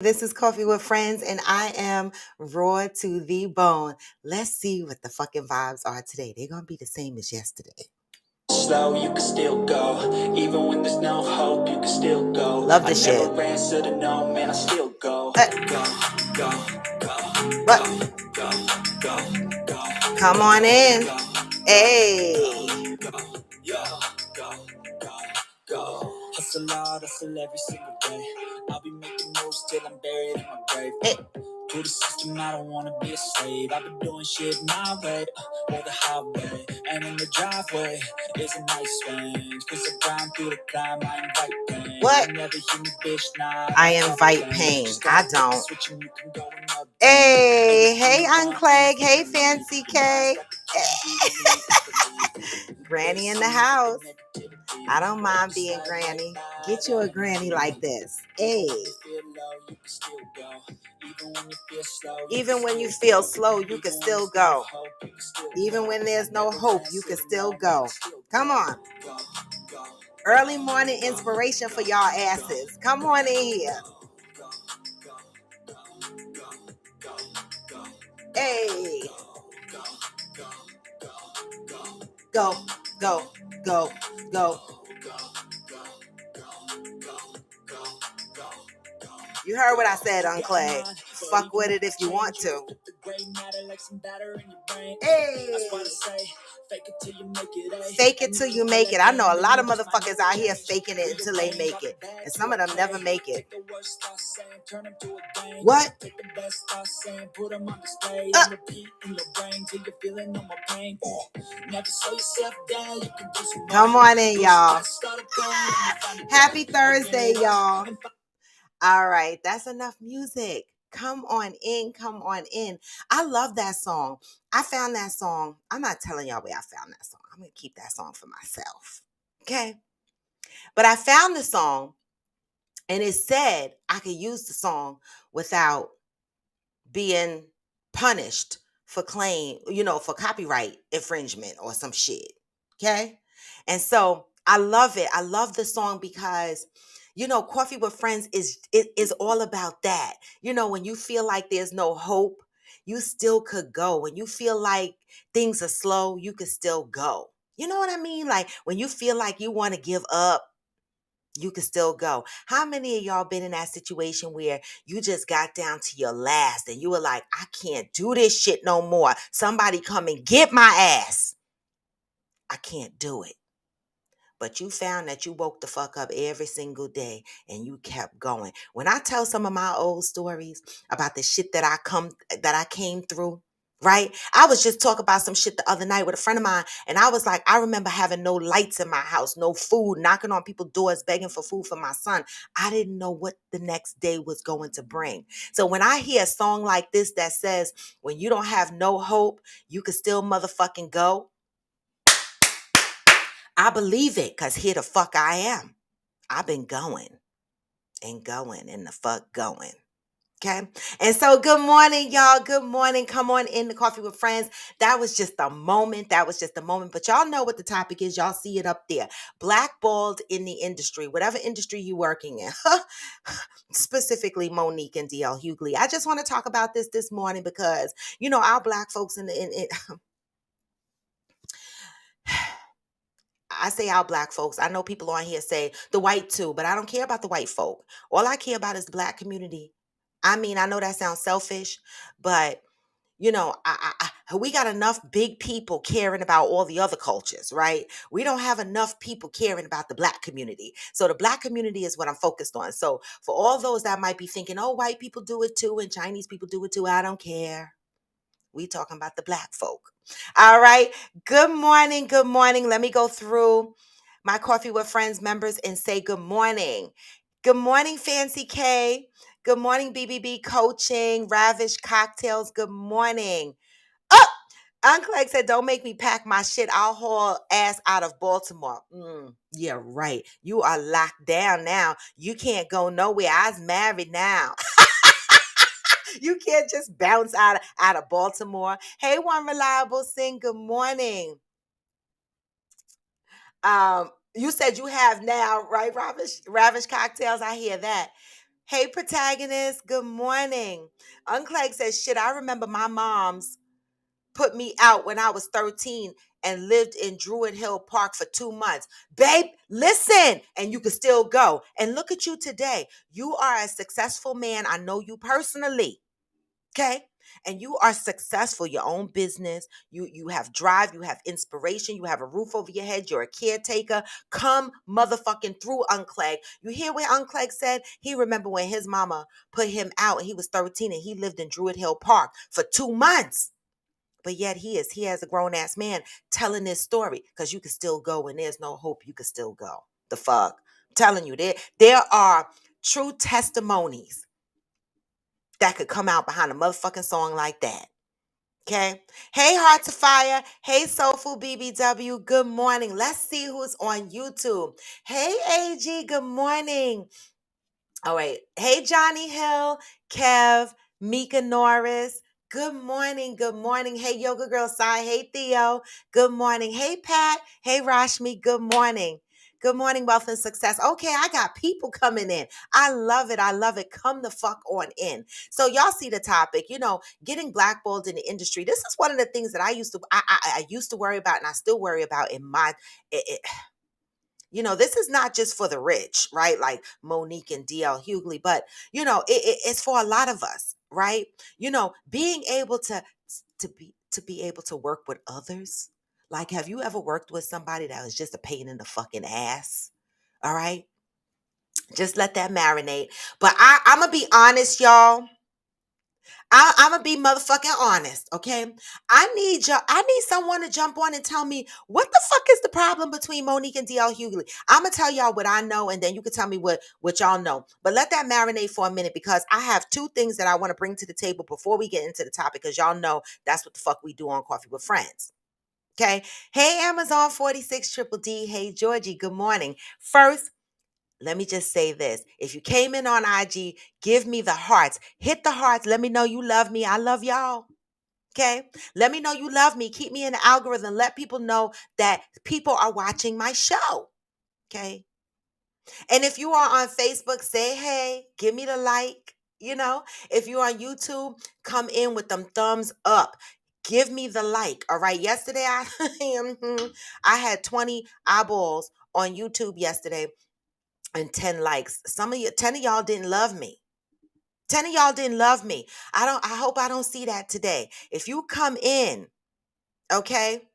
This is Coffee with Friends, and I am raw to the bone. Let's see what the fucking vibes are today. They're going to be the same as yesterday. Slow, you can still go. Even when there's no hope, you can still go. Love this shit. I never answer to no, man, I still go. What? Come on in. Hey. Hustle hard, hustle every single day. I'll be making moves till I'm buried in my grave. Hey. To the system, I don't wanna be a slave. I've been doing shit my way, or the highway. And in the driveway is a nice range. Cause I grind through the climb, I invite pain. What? You never hear me, bitch, nah. I invite pain. I don't. Hey, Unclegg. Hey, Fancy K. Granny in the house. I don't mind being granny. Get you a granny like this. Hey. Even when you feel slow, you can still go. Even when there's no hope, you can still go. Come on. Early morning inspiration for y'all asses. Come on in here. Hey. Go, go, go, go. You heard what I said, Unclegg. Fuck with it if you want to. Hey. Fake it till you make it. I know a lot of motherfuckers out here faking it until they make it. And some of them never make it. What? Come on in, y'all. Happy Thursday, y'all. All right, that's enough music. Come on in, come on in. I love that song. I found that song. I'm not telling y'all where I found that song. I'm going to keep that song for myself. Okay? But I found the song, and it said I could use the song without being punished for for copyright infringement or some shit. Okay? And so I love it. I love the song because Coffee with Friends is all about that. When you feel like there's no hope, you still could go. When you feel like things are slow, you could still go. You know what I mean? Like when you feel like you want to give up, you can still go. How many of y'all been in that situation where you just got down to your last and you were like, I can't do this shit no more. Somebody come and get my ass. I can't do it. But you found that you woke the fuck up every single day and you kept going. When I tell some of my old stories about the shit that I came through, right? I was just talking about some shit the other night with a friend of mine, and I was like, I remember having no lights in my house, no food, knocking on people's doors, begging for food for my son. I didn't know what the next day was going to bring. So when I hear a song like this that says, when you don't have no hope, you can still motherfucking go, I believe it, because here the fuck I am. I've been going and going and the fuck going. Okay. And so good morning, y'all. Good morning. Come on in the Coffee with Friends. That was just a moment. But y'all know what the topic is. Y'all see it up there. Blackballed in the industry, whatever industry you're working in. Specifically Monique and DL Hughley. I just want to talk about this morning because, our black folks I say our black folks. I know people on here say the white too, but I don't care about the white folk. All I care about is the black community. I mean, I know that sounds selfish, but we got enough big people caring about all the other cultures, right? We don't have enough people caring about the black community. So the black community is what I'm focused on. So for all those that might be thinking, oh, white people do it too and Chinese people do it too, I don't care. We talking about the black folk. All right. Good morning. Good morning. Let me go through my Coffee with Friends members and say good morning. Good morning, Fancy K. Good morning, BBB Coaching, Ravish Cocktails. Good morning. Oh, Uncle Egg said, don't make me pack my shit. I'll haul ass out of Baltimore. Yeah, right. You are locked down now. You can't go nowhere. I's married now. You can't just bounce out of Baltimore. Hey, One Reliable Sing, good morning. You said you have now, right, Ravish Cocktails? I hear that. Hey, protagonist. Good morning. Unclegg says, shit, I remember my mom's put me out when I was 13 and lived in Druid Hill Park for 2 months. Babe, listen, and you can still go. And look at you today. You are a successful man. I know you personally. Okay? And you are successful, your own business. You have drive, you have inspiration, you have a roof over your head, you're a caretaker. Come motherfucking through, Unclegg. You hear what Unclegg said? He remember when his mama put him out and he was 13 and he lived in Druid Hill Park for 2 months. But yet he has a grown ass man telling this story because you can still go when there's no hope. You can still go. The fuck, I'm telling you, there are true testimonies that could come out behind a motherfucking song like that. Okay. Hey, Hearts of Fire. Hey, Soulful BBW. Good morning. Let's see who's on YouTube. Hey, AG. Good morning. All right. Hey, Johnny Hill, Kev, Mika Norris. Good morning. Good morning. Hey, Yoga Girl Sai. Hey, Theo. Good morning. Hey, Pat. Hey, Rashmi. Good morning. Good morning, wealth and success. Okay, I got people coming in. I love it. I love it. Come the fuck on in. So y'all see the topic, getting blackballed in the industry. This is one of the things that I used to worry about and I still worry about in my this is not just for the rich, right? Like Monique and DL Hughley, but it's for a lot of us, right? Being able to be able to work with others. Like, have you ever worked with somebody that was just a pain in the fucking ass? All right, just let that marinate. But I'm gonna be honest, y'all. I'm gonna be motherfucking honest, okay? I need someone to jump on and tell me what the fuck is the problem between Monique and DL Hughley. I'm gonna tell y'all what I know, and then you can tell me what y'all know. But let that marinate for a minute because I have two things that I want to bring to the table before we get into the topic, because y'all know that's what the fuck we do on Coffee with Friends. Okay. Hey, Amazon 46 Triple D. Hey, Georgie. Good morning. First, let me just say this. If you came in on IG, give me the hearts. Hit the hearts. Let me know you love me. I love y'all. Okay. Let me know you love me. Keep me in the algorithm. Let people know that people are watching my show. Okay. And if you are on Facebook, say hey, give me the like. If you're on YouTube, come in with them thumbs up. Give me the like. All right. Yesterday, I had 20 eyeballs on YouTube yesterday and 10 likes. 10 of y'all didn't love me. 10 of y'all didn't love me. I hope I don't see that today. If you come in, okay,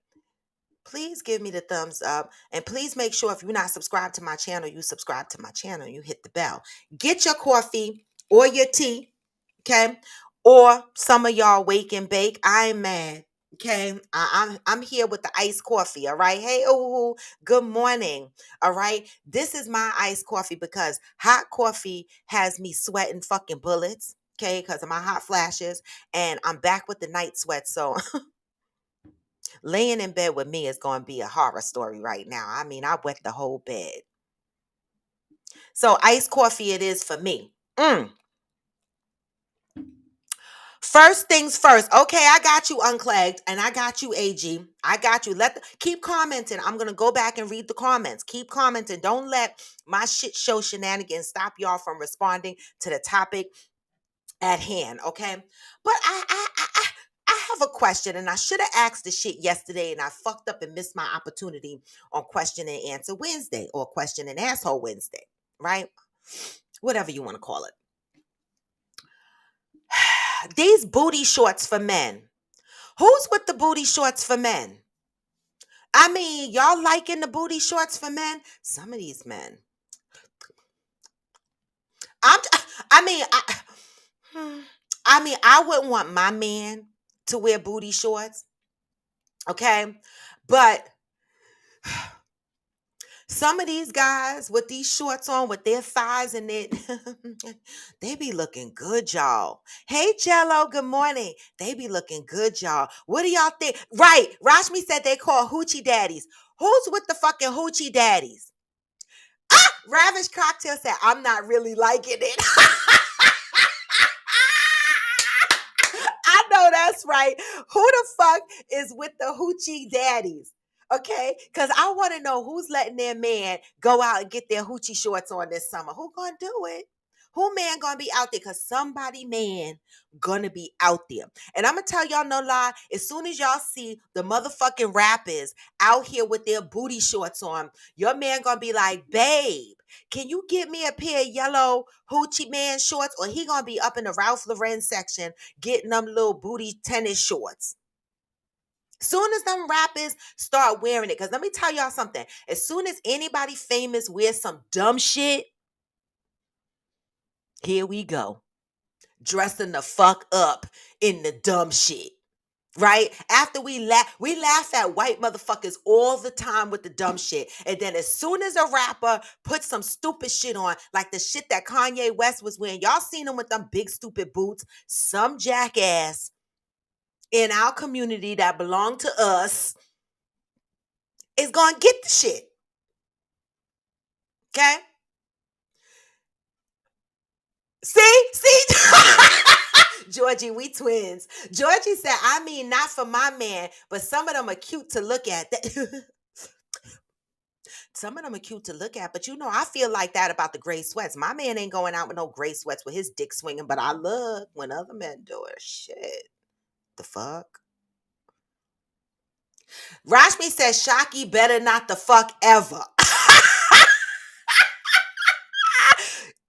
please give me the thumbs up, and please make sure if you're not subscribed to my channel, you subscribe to my channel, you hit the bell. Get your coffee or your tea, okay? Or some of y'all wake and bake. I ain't mad. Okay, I'm here with the iced coffee. All right. Hey, oh, good morning. All right. This is my iced coffee because hot coffee has me sweating fucking bullets. Okay, because of my hot flashes, and I'm back with the night sweat. So laying in bed with me is going to be a horror story right now. I mean, I wet the whole bed. So iced coffee it is for me. First things first. Okay, I got you, Unclagged, and I got you, AG. I got you. Keep commenting. I'm gonna go back and read the comments. Keep commenting. Don't let my shit show shenanigans stop y'all from responding to the topic at hand. Okay, but I have a question, and I should have asked the shit yesterday, and I fucked up and missed my opportunity on Question and Answer Wednesday or Question and Asshole Wednesday, right? Whatever you want to call it. These booty shorts for men. Who's with the booty shorts for men? I mean, y'all liking the booty shorts for men? Some of these men. I'm. I mean, I wouldn't want my man to wear booty shorts. Okay, but some of these guys with these shorts on with their thighs and it, they be looking good, y'all. Hey, Jello, good morning. They be looking good, y'all. What do y'all think? Right, Rashmi said they call hoochie daddies. Who's with the fucking hoochie daddies? Ravish Cocktail said, I'm not really liking it. I know that's right. Who the fuck is with the hoochie daddies? Okay, because I want to know who's letting their man go out and get their hoochie shorts on this summer. Who gonna do it? Who man gonna be out there? Cause somebody man gonna be out there. And I'm gonna tell y'all no lie, as soon as y'all see the motherfucking rappers out here with their booty shorts on, your man gonna be like, babe, can you get me a pair of yellow hoochie man shorts? Or he gonna be up in the Ralph Lauren section getting them little booty tennis shorts. Soon as them rappers start wearing it, because let me tell y'all something. As soon as anybody famous wears some dumb shit, here we go. Dressing the fuck up in the dumb shit. Right? After we laugh at white motherfuckers all the time with the dumb shit. And then as soon as a rapper puts some stupid shit on, like the shit that Kanye West was wearing, y'all seen him with them big stupid boots, some jackass in our community that belong to us is gonna get the shit. Okay? See? Georgie, we twins. Georgie said, I mean, not for my man, but some of them are cute to look at. Some of them are cute to look at, but you know, I feel like that about the gray sweats. My man ain't going out with no gray sweats with his dick swinging, but I love when other men do it. Shit. The fuck? Rashmi says, Shocky better not the fuck ever.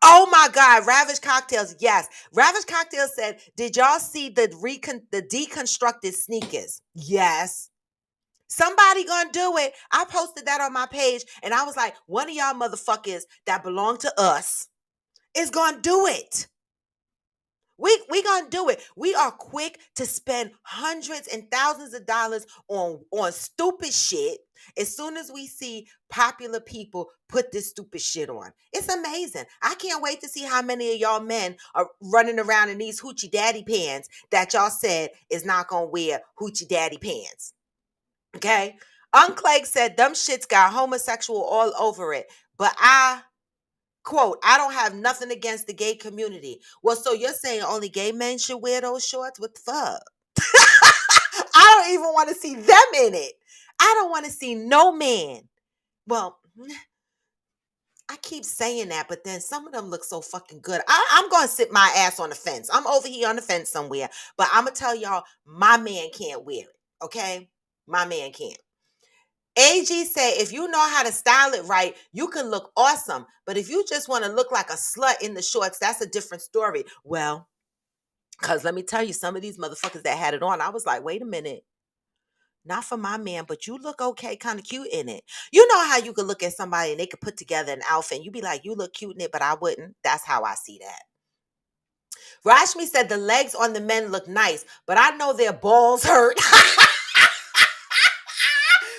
Oh my God, Ravish Cocktails. Yes. Ravish Cocktails said, did y'all see the deconstructed sneakers? Yes. Somebody gonna do it. I posted that on my page and I was like, one of y'all motherfuckers that belong to us is gonna do it. We gonna do it. We are quick to spend hundreds and thousands of dollars on stupid shit as soon as we see popular people put this stupid shit on. It's amazing. I can't wait to see how many of y'all men are running around in these hoochie daddy pants that y'all said is not gonna wear hoochie daddy pants. Okay? Unclegg said them shits got homosexual all over it, but quote, I don't have nothing against the gay community. Well, so you're saying only gay men should wear those shorts? What the fuck? I don't even want to see them in it. I don't want to see no man. Well, I keep saying that, but then some of them look so fucking good. I'm going to sit my ass on the fence. I'm over here on the fence somewhere, but I'm going to tell y'all, my man can't wear it, okay? My man can't. AG said, if you know how to style it right, you can look awesome. But if you just want to look like a slut in the shorts, that's a different story. Well, because let me tell you, some of these motherfuckers that had it on, I was like, wait a minute. Not for my man, but you look okay, kind of cute in it. You know how you could look at somebody and they could put together an outfit and you be like, you look cute in it, but I wouldn't. That's how I see that. Rashmi said the legs on the men look nice, but I know their balls hurt.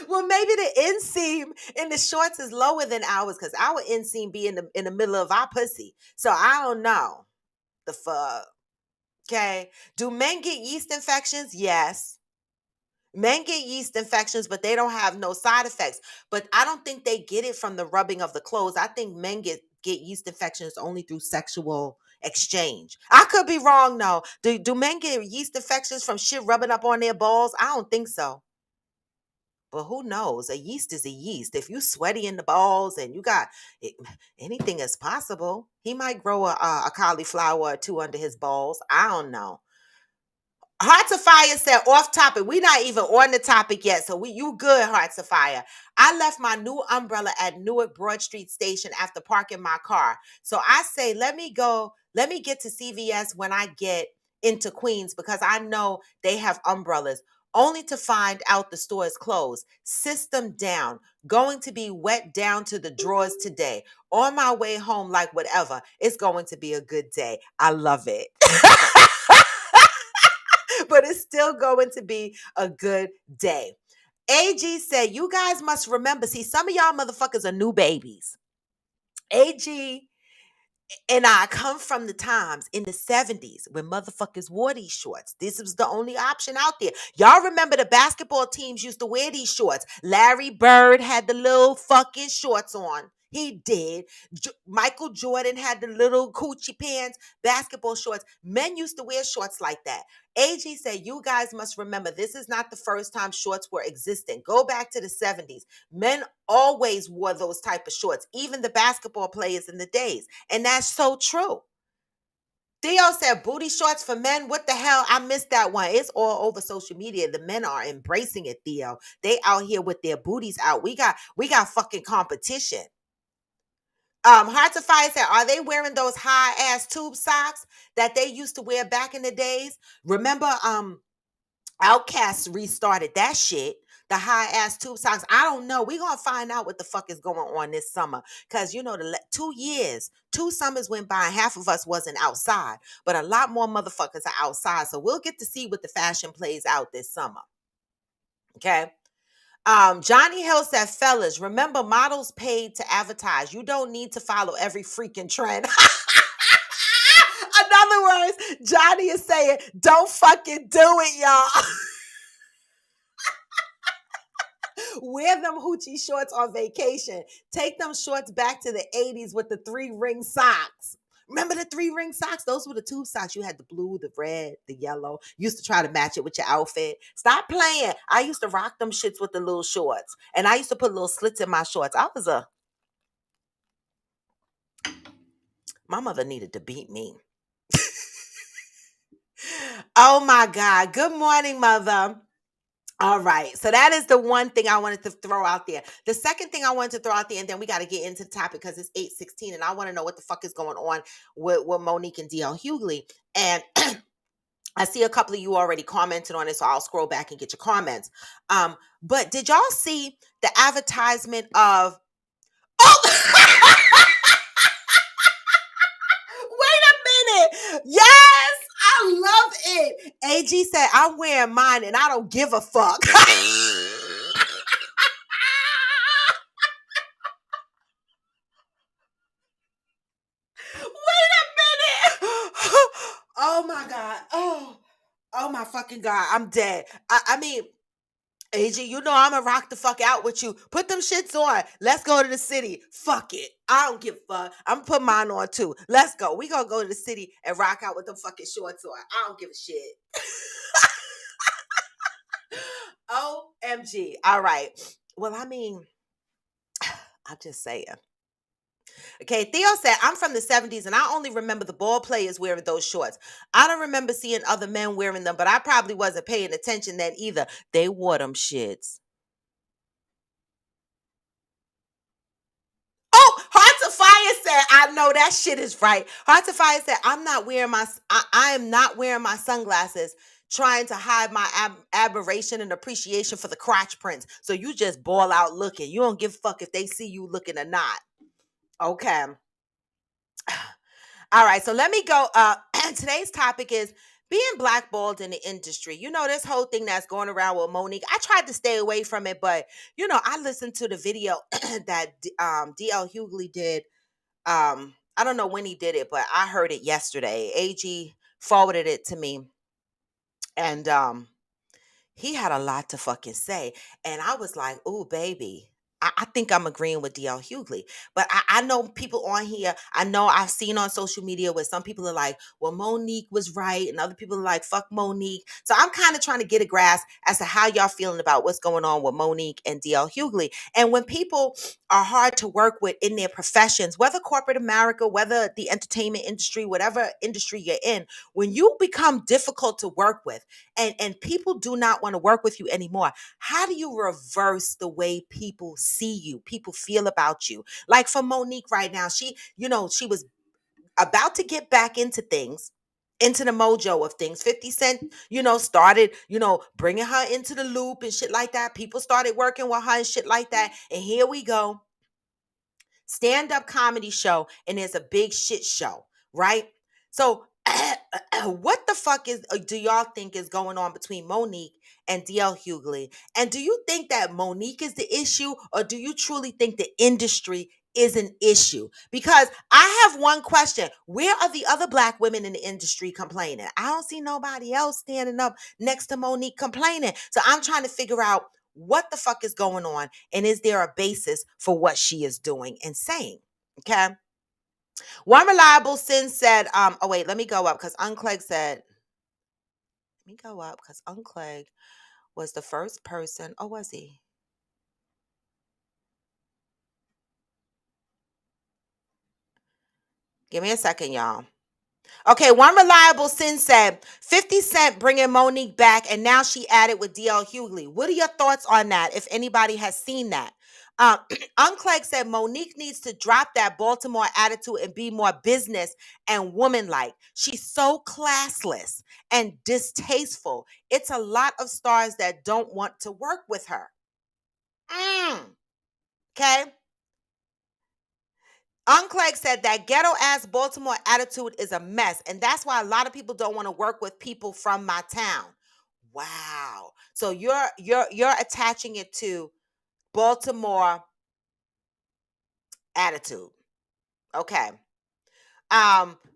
Well, maybe the inseam in the shorts is lower than ours because our inseam be in the middle of our pussy. So I don't know. The fuck. Okay. Do men get yeast infections? Yes. Men get yeast infections, but they don't have no side effects. But I don't think they get it from the rubbing of the clothes. I think men get yeast infections only through sexual exchange. I could be wrong though. Do men get yeast infections from shit rubbing up on their balls? I don't think so. But who knows? A yeast is a yeast. If you sweaty in the balls and you got it, anything is possible. He might grow a cauliflower or two under his balls. I don't know. Hearts of Fire said off topic. We're not even on the topic yet. So you good, Hearts of Fire. I left my new umbrella at Newark Broad Street Station after parking my car. So I say, let me get to CVS when I get into Queens because I know they have umbrellas. Only to find out the store is closed. System down. Going to be wet down to the drawers today. On my way home, like whatever. It's going to be a good day. I love it. But it's still going to be a good day. AG said, you guys must remember, see, some of y'all motherfuckers are new babies. AG and I come from the times in the 70s when motherfuckers wore these shorts. This was the only option out there. Y'all remember the basketball teams used to wear these shorts. Larry Bird had the little fucking shorts on. He did. Michael Jordan had the little coochie pants, basketball shorts. Men used to wear shorts like that. AG said, you guys must remember, this is not the first time shorts were existent. Go back to the 70s. Men always wore those type of shorts, even the basketball players in the days. And that's so true. Theo said booty shorts for men. What the hell? I missed that one. It's all over social media. The men are embracing it, Theo. They out here with their booties out. We got fucking competition. Heart to Fire said, are they wearing those high ass tube socks that they used to wear back in the days? Remember, Outcast restarted that shit. The high ass tube socks. I don't know. We gonna find out what the fuck is going on this summer. Cause you know, 2 years, 2 summers went by and half of us wasn't outside. But a lot more motherfuckers are outside. So we'll get to see what the fashion plays out this summer. Okay. Johnny Hill said, fellas, remember models paid to advertise. You don't need to follow every freaking trend. In other words, Johnny is saying, don't fucking do it, y'all. Wear them hoochie shorts on vacation. Take them shorts back to the 80s with the 3-ring socks. Remember the 3-ring socks? Those were the tube socks. You had the blue, the red, the yellow. You used to try to match it with your outfit. Stop playing. I used to rock them shits with the little shorts. And I used to put little slits in my shorts. My mother needed to beat me. Oh my God. Good morning, mother. All right. So that is the one thing I wanted to throw out there. The second thing I wanted to throw out there, and then we got to get into the topic because it's 8:16 and I want to know what the fuck is going on with Monique and DL Hughley. And I see a couple of you already commented on it, so I'll scroll back and get your comments. But did y'all see the advertisement of oh wait a minute. Yes, I love it. AG said, I'm wearing mine and I don't give a fuck. Wait a minute. Oh my God. Oh my fucking God. I'm dead. I mean, AG, you know I'm gonna rock the fuck out with you. Put them shits on. Let's go to the city. Fuck it. I don't give a fuck. I'm gonna put mine on too. Let's go. We gonna go to the city and rock out with them fucking shorts on. I don't give a shit. OMG. All right. Well, I mean, I'm just saying. Okay, Theo said, I'm from the 70s and I only remember the ball players wearing those shorts. I don't remember seeing other men wearing them, but I probably wasn't paying attention then either. They wore them shits. Oh, Hearts of Fire said, I know that shit is right. Hearts of Fire said, I am not wearing my sunglasses trying to hide my admiration and appreciation for the crotch prints. So you just ball out looking. You don't give a fuck if they see you looking or not. Okay. All right, so let me go. Today's topic is being blackballed in the industry. You know, this whole thing that's going around with Monique. I tried to stay away from it, but you know, I listened to the video that DL Hughley did. I don't know when he did it, but I heard it yesterday. AG forwarded it to me, and he had a lot to fucking say. And I was like, "Ooh, baby." I think I'm agreeing with DL Hughley. But I know people on here, I know I've seen on social media where some people are like, well, Monique was right. And other people are like, fuck Monique. So I'm kind of trying to get a grasp as to how y'all feeling about what's going on with Monique and DL Hughley. And when people are hard to work with in their professions, whether corporate America, whether the entertainment industry, whatever industry you're in, when you become difficult to work with, and people do not want to work with you anymore, how do you reverse the way people see you, people feel about you? Like for Monique right now, she was about to get back into things, into the mojo of things. 50 Cent, started, bringing her into the loop and shit like that. People started working with her and shit like that. And here we go, stand-up comedy show, and there's a big shit show, right? So what the fuck do y'all think is going on between Monique and DL Hughley? And do you think that Monique is the issue, or do you truly think the industry is an issue? Because I have one question. Where are the other black women in the industry complaining? I don't see nobody else standing up next to Monique complaining. So I'm trying to figure out what the fuck is going on, and is there a basis for what she is doing and saying? Okay. One reliable sin said, oh wait, let me go up because Unclegg said, let me go up because Unclegg was the first person. Oh, was he? Give me a second, y'all. Okay, one reliable sin said 50 Cent bringing Monique back, and now she added with DL Hughley. What are your thoughts on that? If anybody has seen that, Unclegg said Monique needs to drop that Baltimore attitude and be more business and woman-like. She's so classless and distasteful. It's a lot of stars that don't want to work with her. Okay. Unclegg said that ghetto ass Baltimore attitude is a mess, and that's why a lot of people don't want to work with people from my town. Wow. So you're attaching it to Baltimore attitude. Okay.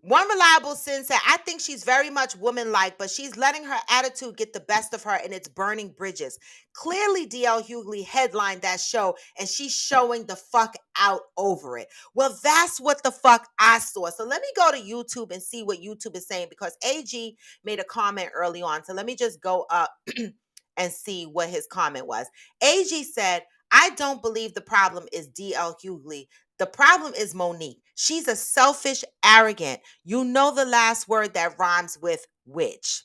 One reliable sin said, I think she's very much woman-like, but she's letting her attitude get the best of her and it's burning bridges. Clearly, DL Hughley headlined that show and she's showing the fuck out over it. Well, that's what the fuck I saw. So let me go to YouTube and see what YouTube is saying because AG made a comment early on. So let me just go up and see what his comment was. AG said, I don't believe the problem is DL Hughley. The problem is Monique. She's a selfish, arrogant. You know the last word that rhymes with witch.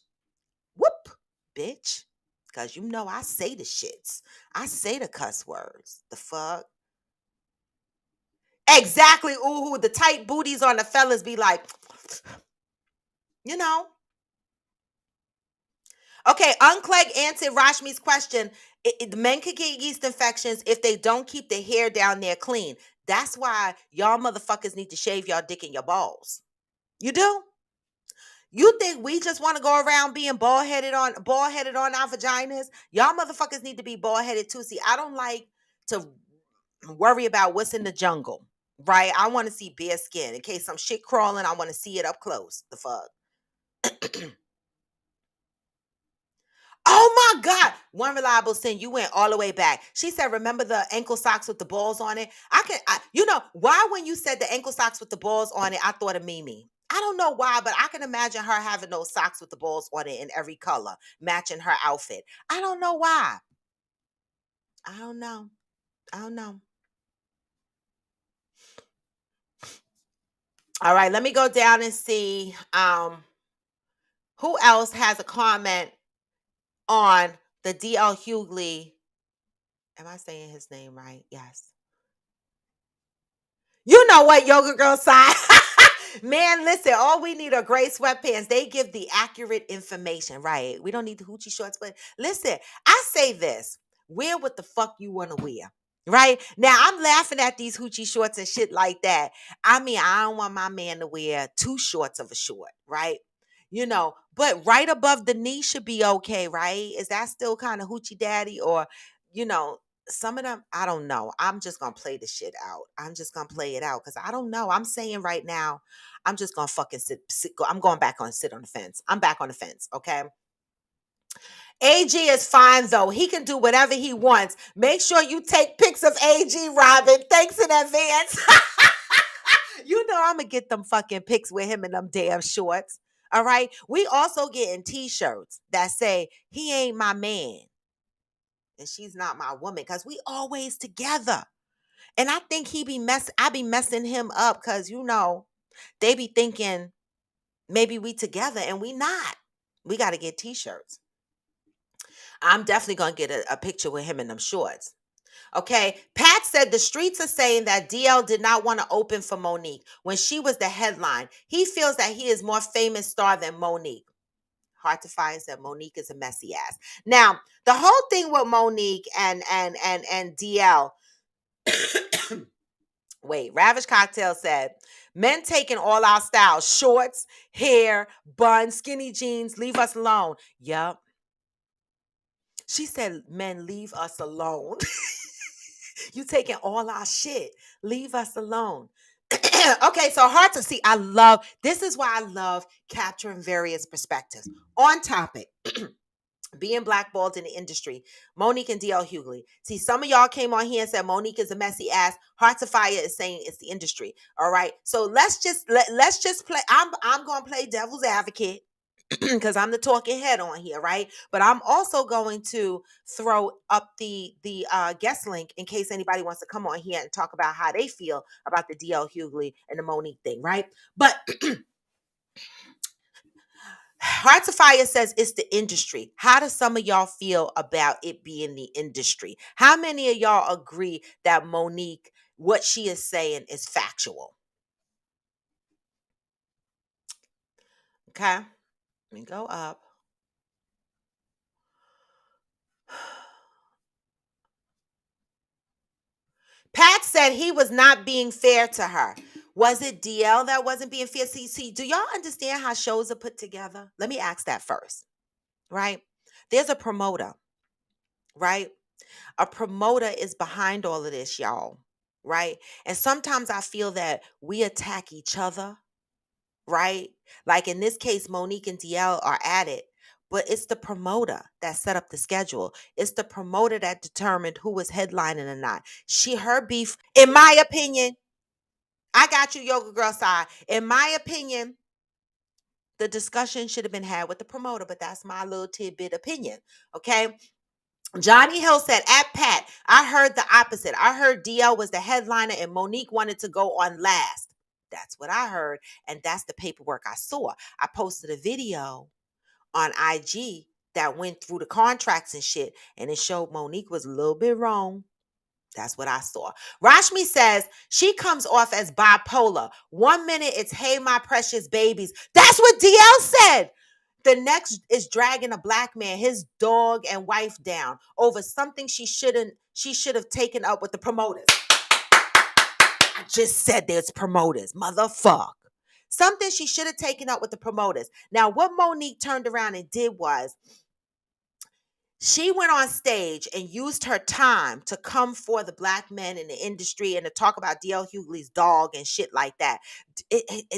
Whoop, bitch. Because you know I say the shits. I say the cuss words. The fuck? Exactly. Ooh, the tight booties on the fellas be like, you know. Okay, Unclegg answered Rashmi's question. Men could get yeast infections if they don't keep the hair down there clean. That's why y'all motherfuckers need to shave y'all dick and your balls. You do? You think we just want to go around being bald headed on our vaginas? Y'all motherfuckers need to be bald headed too. See, I don't like to worry about what's in the jungle, right? I want to see bare skin. In case some shit crawling, I want to see it up close. The fuck? Oh my God. One reliable sin, you went all the way back. She said, remember the ankle socks with the balls on it? You know, why when you said the ankle socks with the balls on it, I thought of Mimi. I don't know why, but I can imagine her having those socks with the balls on it in every color, matching her outfit. I don't know why. I don't know. I don't know. All right, let me go down and see who else has a comment on the DL Hughley. Am I saying his name right? Yes. You know what, yoga girl side. Man, listen, all we need are gray sweatpants. They give the accurate information, right? We don't need the hoochie shorts, but listen, I say this. Wear what the fuck you want to wear. Right? Now I'm laughing at these hoochie shorts and shit like that. I mean, I don't want my man to wear too shorts of a short, right? You know, but right above the knee should be okay, right? Is that still kind of hoochie daddy or, you know, some of them, I don't know. I'm just gonna play the shit out. I'm just gonna play it out because I don't know. I'm saying right now, I'm just gonna fucking I'm going back on sit on the fence. I'm back on the fence. Okay. AG is fine though. He can do whatever he wants. Make sure you take pics of AG, Robin. Thanks in advance. You know I'm gonna get them fucking pics with him in them damn shorts. All right. We also getting t-shirts that say he ain't my man and she's not my woman because we always together. And I think I be messing him up because you know, they be thinking maybe we together and we not. We got to get t-shirts. I'm definitely gonna get a picture with him in them shorts. Okay. Pat said the streets are saying that DL did not want to open for Monique when she was the headline. He feels that he is more famous star than Monique. Hard to find that Monique is a messy ass. Now, the whole thing with Monique and DL. Wait, Ravish Cocktail said, men taking all our styles, shorts, hair, bun, skinny jeans, leave us alone. Yup. She said, men, leave us alone. You taking all our shit. Leave us alone. Okay, so hard to see. This is why I love capturing various perspectives. On topic. Being blackballed in the industry, Monique and DL Hughley. See, some of y'all came on here and said Monique is a messy ass. Hearts of Fire is saying it's the industry. All right. So let's just play. I'm gonna play devil's advocate because I'm the talking head on here, right? But I'm also going to throw up the guest link in case anybody wants to come on here and talk about how they feel about the DL Hughley and the Monique thing, right? But Hearts of Fire says it's the industry. How do some of y'all feel about it being the industry? How many of y'all agree that Monique, what she is saying is factual? Okay, let me go up. Pat said he was not being fair to her. Was it DL that wasn't being fair? See, do y'all understand how shows are put together? Let me ask that first, right? There's a promoter, right? A promoter is behind all of this, y'all, right? And sometimes I feel that we attack each other, right? Like in this case, Monique and DL are at it, but it's the promoter that set up the schedule. It's the promoter that determined who was headlining or not. Her beef, in my opinion, I got you, Yoga Girl side. In my opinion, the discussion should have been had with the promoter, but that's my little tidbit opinion. Okay. Johnny Hill said, at Pat, I heard the opposite. I heard DL was the headliner and Monique wanted to go on last. That's what I heard. And that's the paperwork I saw. I posted a video on IG that went through the contracts and shit, and it showed Monique was a little bit wrong. That's what I saw. Rashmi says she comes off as bipolar. 1 minute it's hey my precious babies. That's what DL said. The next is dragging a black man, his dog and wife down over something she should have taken up with the promoters. I just said there's promoters. Motherfuck. Something she should have taken up with the promoters. Now, what Monique turned around and did was she went on stage and used her time to come for the black men in the industry and to talk about DL Hughley's dog and shit like that.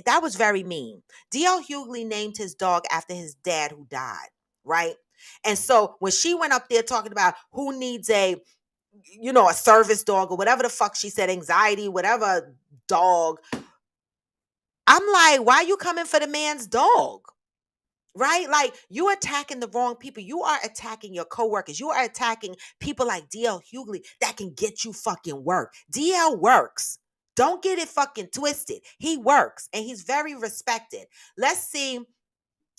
That was very mean. DL Hughley named his dog after his dad who died, right? And so when she went up there talking about who needs a service dog or whatever the fuck she said, anxiety, whatever dog, I'm like, why are you coming for the man's dog? Right? Like you attacking the wrong people. You are attacking your coworkers. You are attacking people like DL Hughley that can get you fucking work. DL works. Don't get it fucking twisted. He works and he's very respected. Let's see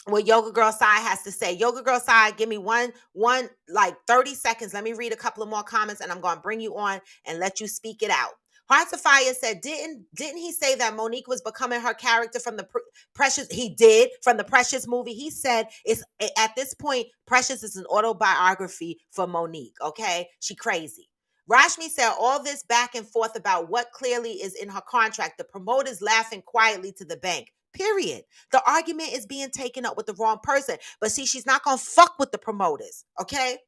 what Yoga Girl Sai has to say. Yoga Girl Sai, give me one like 30 seconds. Let me read a couple of more comments and I'm going to bring you on and let you speak it out. Hearts of Fire said, didn't he say that Monique was becoming her character from the Precious? He did, from the Precious movie. He said it's at this point, Precious is an autobiography for Monique. Okay, she crazy. Rashmi said all this back and forth about what clearly is in her contract. The promoters laughing quietly to the bank. Period. The argument is being taken up with the wrong person. But see, she's not gonna fuck with the promoters. Okay.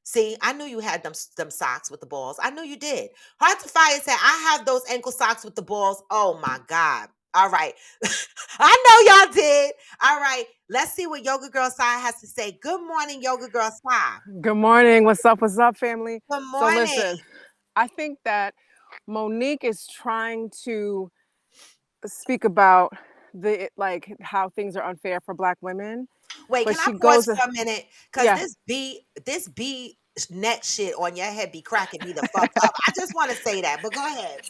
See, I knew you had them socks with the balls. I knew you did. Heart to Fire said, I have those ankle socks with the balls. Oh my God. All right. I know y'all did. All right. Let's see what Yoga Girl Sai has to say. Good morning, Yoga Girl Sai. Good morning. What's up, family? Good So morning. listen, I think that Monique is trying to speak about the like how things are unfair for black women, Wait, but can I she pause goes, for a minute? Cause yeah. this B neck shit on your head be cracking me the fuck up. I just want to say that, but go ahead.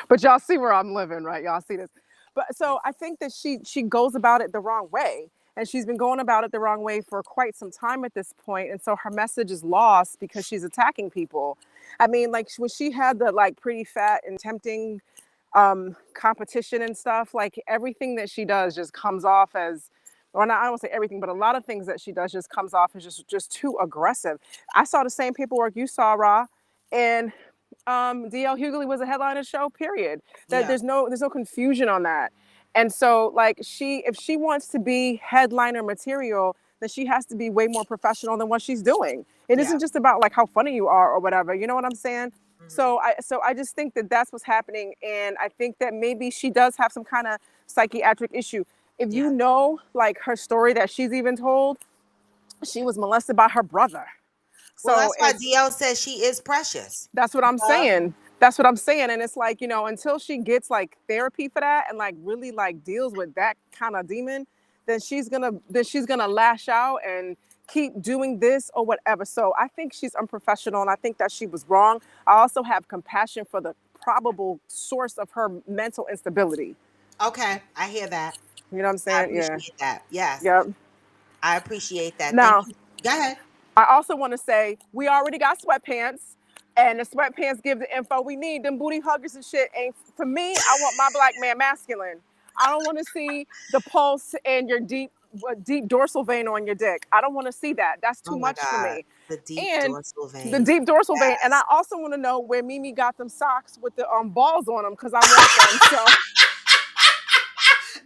But y'all see where I'm living, right? Y'all see this. But Yeah. so I think that she goes about it the wrong way. And she's been going about it the wrong way for quite some time at this point. And so her message is lost because she's attacking people. I mean, like when she had the like pretty fat and tempting competition and stuff, like everything that she does just comes off as, or not, I don't say everything, but a lot of things that she does just comes off as just too aggressive. I saw the same paperwork you saw, Ra, and DL Hughley was a headliner show, period. That Yeah. there's no confusion on that. And so like if she wants to be headliner material, then she has to be way more professional than what she's doing. It Yeah. isn't just about like how funny you are or whatever. You know what I'm saying? Hmm. So I just think that that's what's happening, and I think that maybe she does have some kind of psychiatric issue. If Yeah. you know like her story that she's even told, she was molested by her brother. Well, So that's why it's DL says she is precious. That's what I'm Duh. saying. That's what I'm saying. And it's like, until she gets like therapy for that and like really like deals with that kind of demon, then she's gonna lash out and keep doing this or whatever. So I think she's unprofessional and I think that she was wrong. I also have compassion for the probable source of her mental instability. Okay, I hear that. You know what I'm I saying? Yeah. appreciate that. Yes, Yep. I appreciate that. Thank Now, you. Go ahead. I also want to say we already got sweatpants, and the sweatpants give the info we need. Them booty huggers and shit ain't for me. I want my black man masculine. I don't want to see the pulse and your deep dorsal vein on your dick. I don't want to see that. That's Oh too my much for God, me. the deep And dorsal the vein. deep dorsal vein. And I Yes. also want to know where Mimi got them socks with the balls on them because I want them. So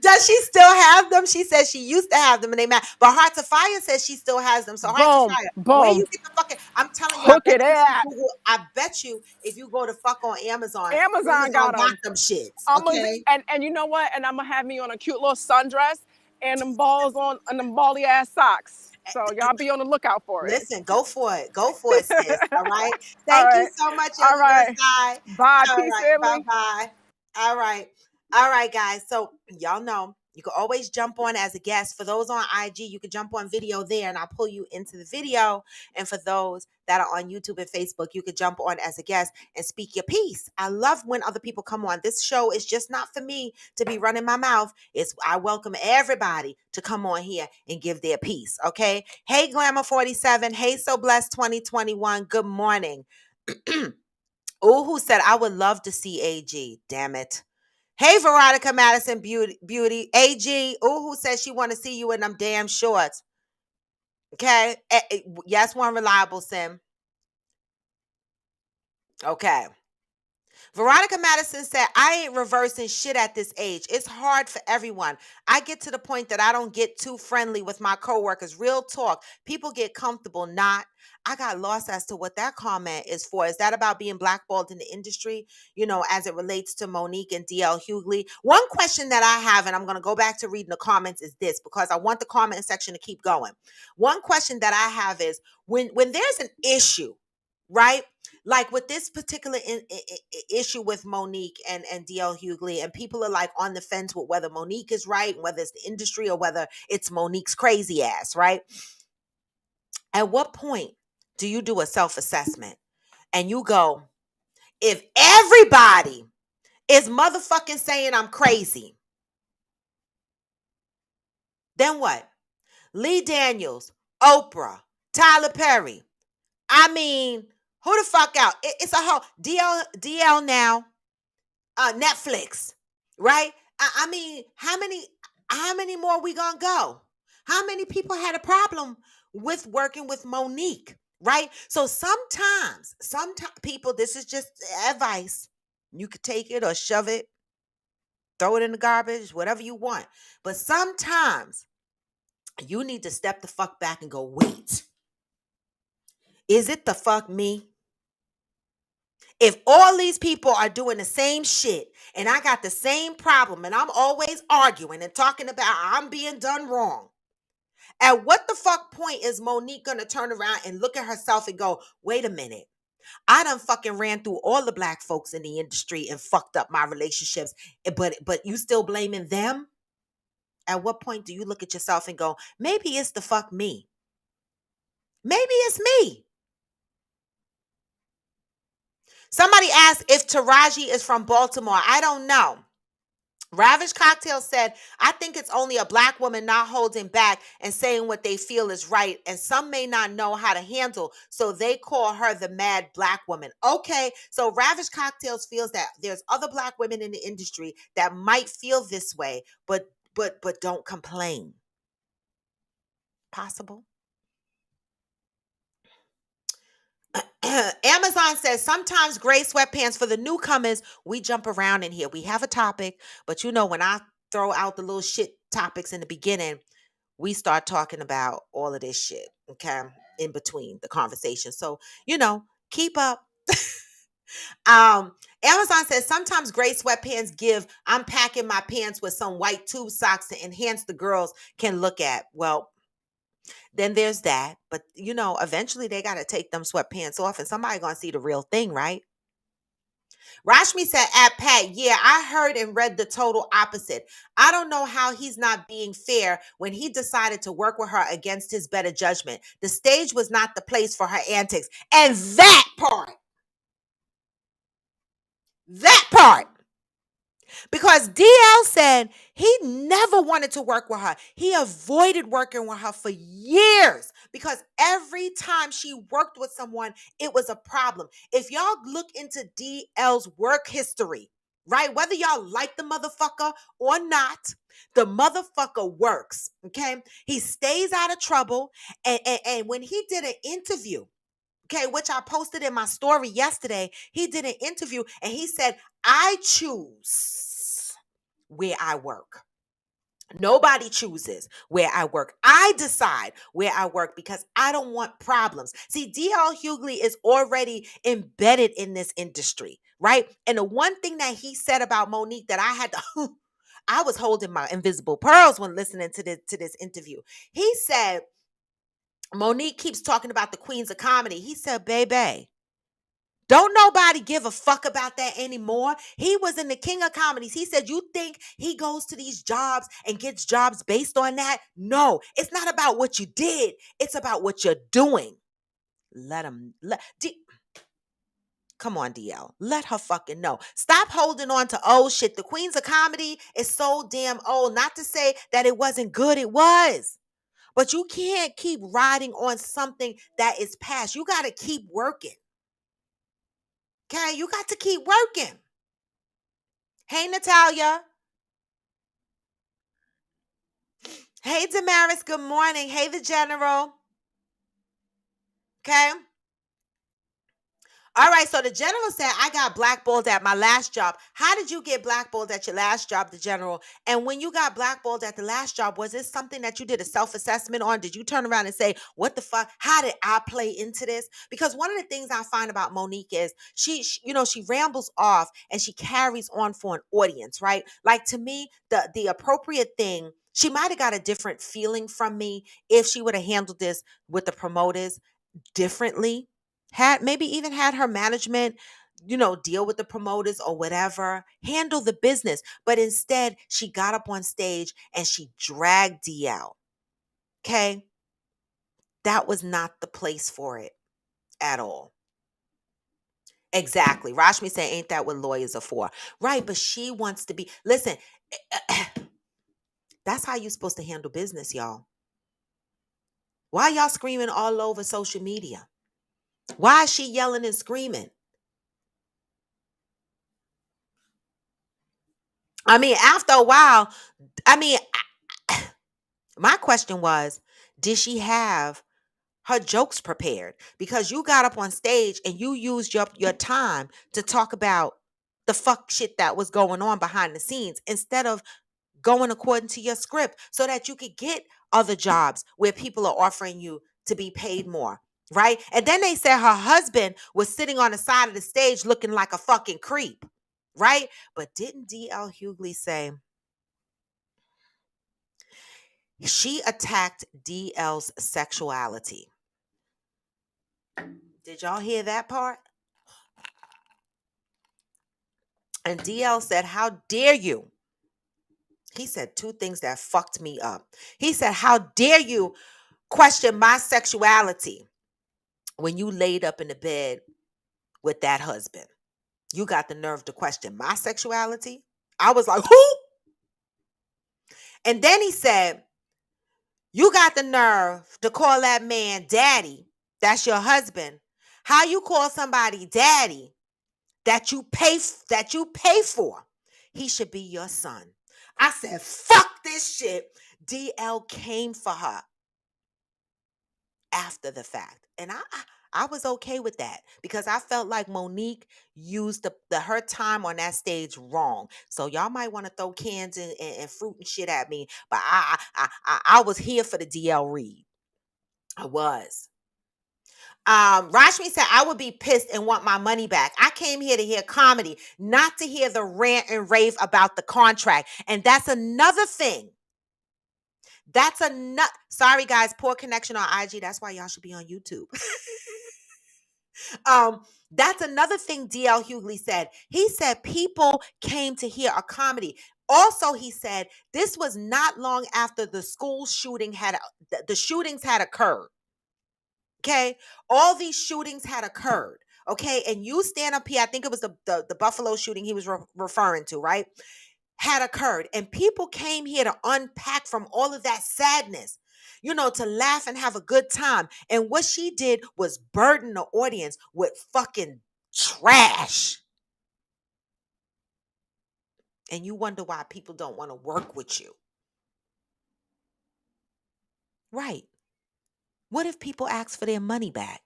Does she still have them? She says she used to have them and they mad. But Heart to Fire says she still has them. So Heart to boom, Fire, where boom, you get the fucking I'm telling you, hook it at. I bet you if you go to fuck on Amazon, Amazon Amazon got got them. them shits. I'm gonna Okay. and you know what? And I'm gonna have me on a cute little sundress and them balls on and them bally ass socks. So y'all be on the lookout for it. Listen, go for it. Go for it, sis. All right. All Thank you right. so much, All Elder right. Versailles. Bye. All Peace, right. Bye Italy. bye. All right. All right, guys. So y'all know you can always jump on as a guest. For those on IG, you can jump on video there and I'll pull you into the video. And for those that are on YouTube and Facebook, you could jump on as a guest and speak your piece. I love when other people come on. This show is just not for me to be running my mouth. It's I welcome everybody to come on here and give their piece. Okay. Hey, Glamour 47. Hey, So Blessed 2021. Good morning. Oh, who said I would love to see AG? Damn it. Hey, Veronica Madison Beauty. AG. Oh, who said she want to see you in them damn shorts? Okay. Yes, one reliable sim. Okay. Veronica Madison said, I ain't reversing shit at this age. It's hard for everyone. I get to the point that I don't get too friendly with my coworkers. Real talk. People get comfortable, not. I got lost as to what that comment is for. Is that about being blackballed in the industry, as it relates to Monique and DL Hughley? One question that I have, and I'm going to go back to reading the comments, is this, because I want the comment section to keep going. One question that I have is when there's an issue, right? Like with this particular issue with Monique and DL Hughley, and people are like on the fence with whether Monique is right, whether it's the industry or whether it's Monique's crazy ass, right? At what point do you do a self-assessment and you go, if everybody is motherfucking saying I'm crazy, then what? Lee Daniels, Oprah, Tyler Perry. I mean, who the fuck out? It's a whole DL now. Netflix, right? I mean, how many more we gonna go? How many people had a problem with working with Monique, right? So sometimes people, this is just advice. You could take it or shove it, throw it in the garbage, whatever you want. But sometimes you need to step the fuck back and go, wait, is it the fuck me? If all these people are doing the same shit and I got the same problem and I'm always arguing and talking about I'm being done wrong, at what the fuck point is Monique gonna turn around and look at herself and go, wait a minute, I done fucking ran through all the black folks in the industry and fucked up my relationships, but you still blaming them? At what point do you look at yourself and go, maybe it's the fuck me? Maybe it's me. Somebody asked if Taraji is from Baltimore. I don't know. Ravish Cocktail said, I think it's only a black woman not holding back and saying what they feel is right. And some may not know how to handle, so they call her the mad black woman. Okay, so Ravish Cocktails feels that there's other black women in the industry that might feel this way, but don't complain. Possible. Amazon says sometimes gray sweatpants for the newcomers. We jump around in here. We have a topic, but when I throw out the little shit topics in the beginning, we start talking about all of this shit, okay, in between the conversation. So, keep up. Amazon says sometimes gray sweatpants give I'm packing my pants with some white tube socks to enhance the girls can look at. Well, then there's that. But eventually they gotta take them sweatpants off and somebody gonna see the real thing, right? Rashmi said at Pat, yeah, I heard and read the total opposite. I don't know how he's not being fair when he decided to work with her against his better judgment. The stage was not the place for her antics. And that part, Because DL said he never wanted to work with her. He avoided working with her for years because every time she worked with someone, it was a problem. If y'all look into DL's work history, right, whether y'all like the motherfucker or not, the motherfucker works, okay? He stays out of trouble. And when he did an interview, okay, which I posted in my story yesterday, he did an interview and he said, I choose where I work. Nobody chooses where I work. I decide where I work because I don't want problems. See, DL Hughley is already embedded in this industry, right? And the one thing that he said about Monique that I had to I was holding my invisible pearls when listening to this interview. He said Monique keeps talking about the queens of comedy. He said, baby, don't nobody give a fuck about that anymore. He was in the king of comedies. He said, you think he goes to these jobs and gets jobs based on that? No, it's not about what you did. It's about what you're doing. Let him, come on, DL. Let her fucking know. Stop holding on to old shit. The queens of comedy is so damn old. Not to say that it wasn't good. It was. But you can't keep riding on something that is past. You got to keep working. Okay? You got to keep working. Hey, Natalia. Hey, Damaris. Good morning. Hey, the general. Okay? All right, so the general said, I got blackballed at my last job. How did you get blackballed at your last job, the general? And when you got blackballed at the last job, was this something that you did a self-assessment on? Did you turn around and say, what the fuck? How did I play into this? Because one of the things I find about Monique is she rambles off and she carries on for an audience, right? Like to me, the appropriate thing, she might have got a different feeling from me if she would have handled this with the promoters differently, had maybe even had her management deal with the promoters or whatever, handle the business. But instead she got up on stage and she dragged DL. Okay, that was not the place for it at all. Exactly. Rashmi saying, ain't that what lawyers are for? Right, but she wants to be, listen, that's how you're supposed to handle business, y'all. Why y'all screaming all over social media? Why is she yelling and screaming? I mean, after a while, I mean, my question was, did she have her jokes prepared? Because you got up on stage and you used your time to talk about the fuck shit that was going on behind the scenes instead of going according to your script so that you could get other jobs where people are offering you to be paid more. Right? And then they said her husband was sitting on the side of the stage looking like a fucking creep. Right? But didn't DL Hughley say she attacked DL's sexuality? Did y'all hear that part? And DL said, how dare you? He said two things that fucked me up. He said, how dare you question my sexuality when you laid up in the bed with that husband? You got the nerve to question my sexuality? I was like, who? And then he said, you got the nerve to call that man daddy. That's your husband. How you call somebody daddy that you pay for? He should be your son. I said, fuck this shit. DL came for her after the fact. And I was okay with that because I felt like Monique used her time on that stage wrong. So y'all might want to throw cans and fruit and shit at me, but I was here for the DL read. I was. Rashmi said, I would be pissed and want my money back. I came here to hear comedy, not to hear the rant and rave about the contract. And that's another thing. That's sorry guys, poor connection on IG. That's why y'all should be on YouTube. That's another thing DL Hughley said. He said people came to hear a comedy. Also, he said this was not long after the school shooting the shootings had occurred. Okay, all these shootings had occurred. Okay, and you stand up here. I think it was the Buffalo shooting he was referring to, right? had occurred. And people came here to unpack from all of that sadness, to laugh and have a good time. And what she did was burden the audience with fucking trash. And you wonder why people don't want to work with you. Right. What if people ask for their money back?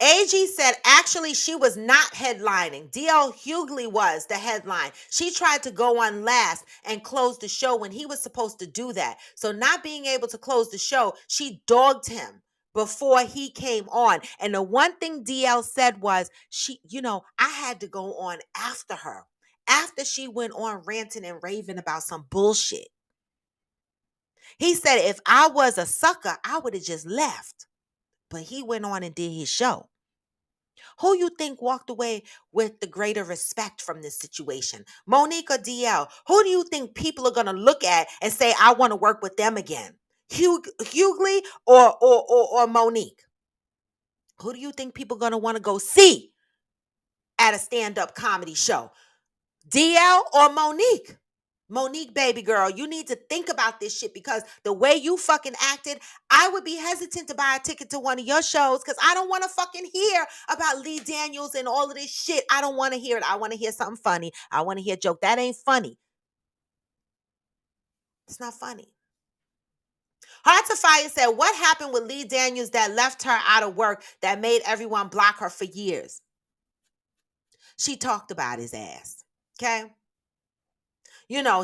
AG said actually she was not headlining. DL Hughley was the headline. She tried to go on last and close the show when he was supposed to do that. So not being able to close the show, she dogged him before he came on. And the one thing DL said was, I had to go on after her. After she went on ranting and raving about some bullshit. He said if I was a sucker, I would have just left. But he went on and did his show. Who you think walked away with the greater respect from this situation? Monique or DL? Who do you think people are going to look at and say, I want to work with them again? Hughley or Monique? Who do you think people are going to want to go see at a stand-up comedy show? DL or Monique? Monique, baby girl, you need to think about this shit, because the way you fucking acted, I would be hesitant to buy a ticket to one of your shows because I don't want to fucking hear about Lee Daniels and all of this shit. I don't want to hear it. I want to hear something funny. I want to hear a joke. That ain't funny. It's not funny. Heart to Fire said, what happened with Lee Daniels that left her out of work that made everyone block her for years? She talked about his ass. Okay?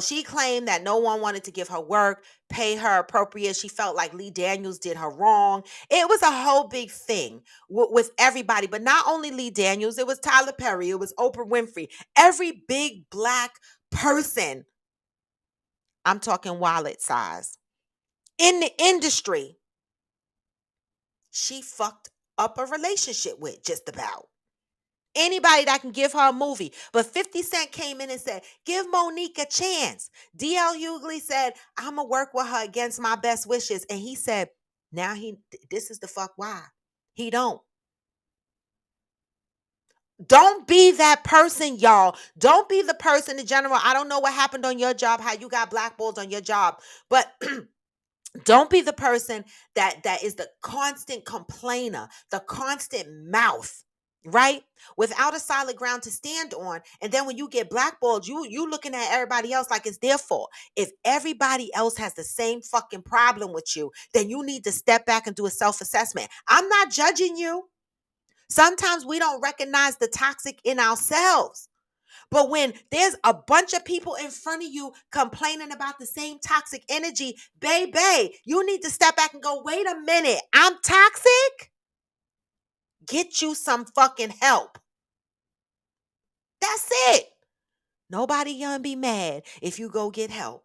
She claimed that no one wanted to give her work, pay her appropriate. She felt like Lee Daniels did her wrong. It was a whole big thing with everybody, but not only Lee Daniels. It was Tyler Perry. It was Oprah Winfrey. Every big black person, I'm talking wallet size, in the industry, she fucked up a relationship with just about. Anybody that can give her a movie. But 50 Cent came in and said, give Monique a chance. DL Hughley said, I'm going to work with her against my best wishes. And he said, now this is the fuck why. He don't. Don't be that person, y'all. Don't be the person in general. I don't know what happened on your job, how you got blackballed on your job. But don't be the person that is the constant complainer, the constant mouth. Right? Without a solid ground to stand on. And then when you get blackballed, you looking at everybody else like it's their fault. If everybody else has the same fucking problem with you, then you need to step back and do a self-assessment. I'm not judging you. Sometimes we don't recognize the toxic in ourselves. But when there's a bunch of people in front of you complaining about the same toxic energy, baby, you need to step back and go, wait a minute, I'm toxic? Get you some fucking help. That's it. Nobody gonna be mad if you go get help.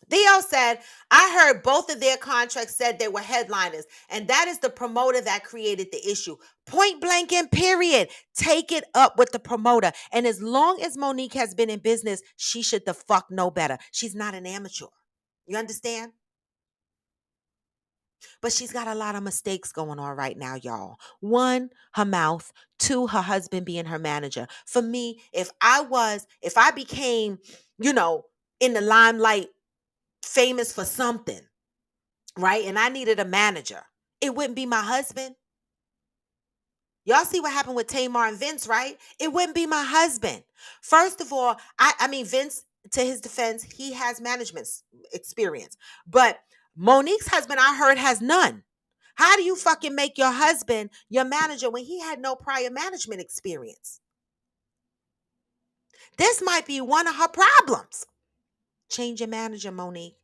Theo said, I heard both of their contracts said they were headliners, and that is the promoter that created the issue. Point blank and period. Take it up with the promoter. And as long as Monique has been in business, she should the fuck know better. She's not an amateur. You understand? But she's got a lot of mistakes going on right now, y'all. One, her mouth. Two, her husband being her manager. For me, if I became, in the limelight, famous for something, right? And I needed a manager, it wouldn't be my husband. Y'all see what happened with Tamar and Vince, right? It wouldn't be my husband. First of all, I mean, Vince, to his defense, he has management experience. But Monique's husband, I heard, has none. How do you fucking make your husband your manager when he had no prior management experience? This might be one of her problems. Change your manager, Monique.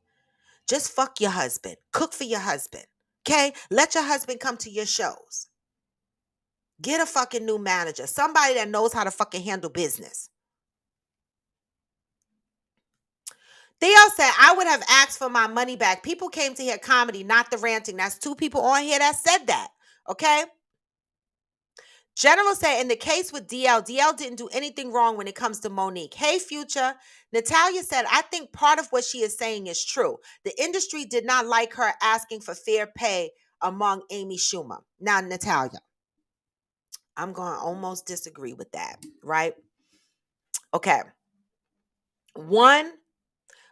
Just fuck your husband. Cook for your husband. Okay? Let your husband come to your shows. Get a fucking new manager. Somebody that knows how to fucking handle business. Theo said, I would have asked for my money back. People came to hear comedy, not the ranting. That's two people on here that said that. Okay? General said, in the case with DL didn't do anything wrong when it comes to Monique. Hey, Future. Natalia said, I think part of what she is saying is true. The industry did not like her asking for fair pay among Amy Schumer. Now, Natalia, I'm going to almost disagree with that, right? Okay. One,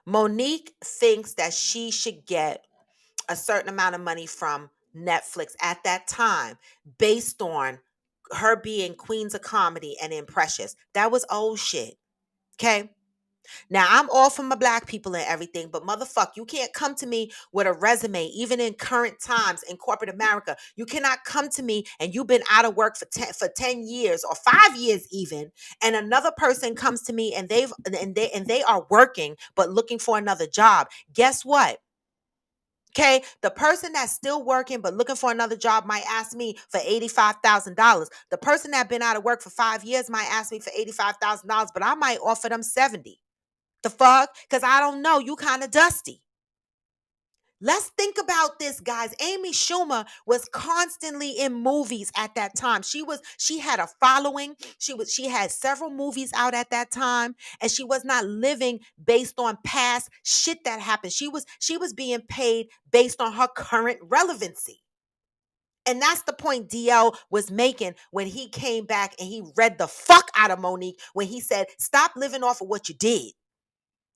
Monique thinks that she should get a certain amount of money from Netflix at that time based on her being Queens of Comedy and in Precious. That was old shit. Okay. Now I'm all for my black people and everything, but motherfuck, you can't come to me with a resume, even in current times in corporate America. You cannot come to me and you've been out of work for 10 years or 5 years even, and another person comes to me and they are working but looking for another job. Guess what? Okay, the person that's still working but looking for another job might ask me for $85,000. The person that been out of work for 5 years might ask me for $85,000, but I might offer them 70. The fuck? Because I don't know. You kind of dusty. Let's think about this, guys. Amy Schumer was constantly in movies at that time. She had a following. She had several movies out at that time, and she was not living based on past shit that happened. She was being paid based on her current relevancy. And that's the point DL was making when he came back and he read the fuck out of Monique when he said, "Stop living off of what you did.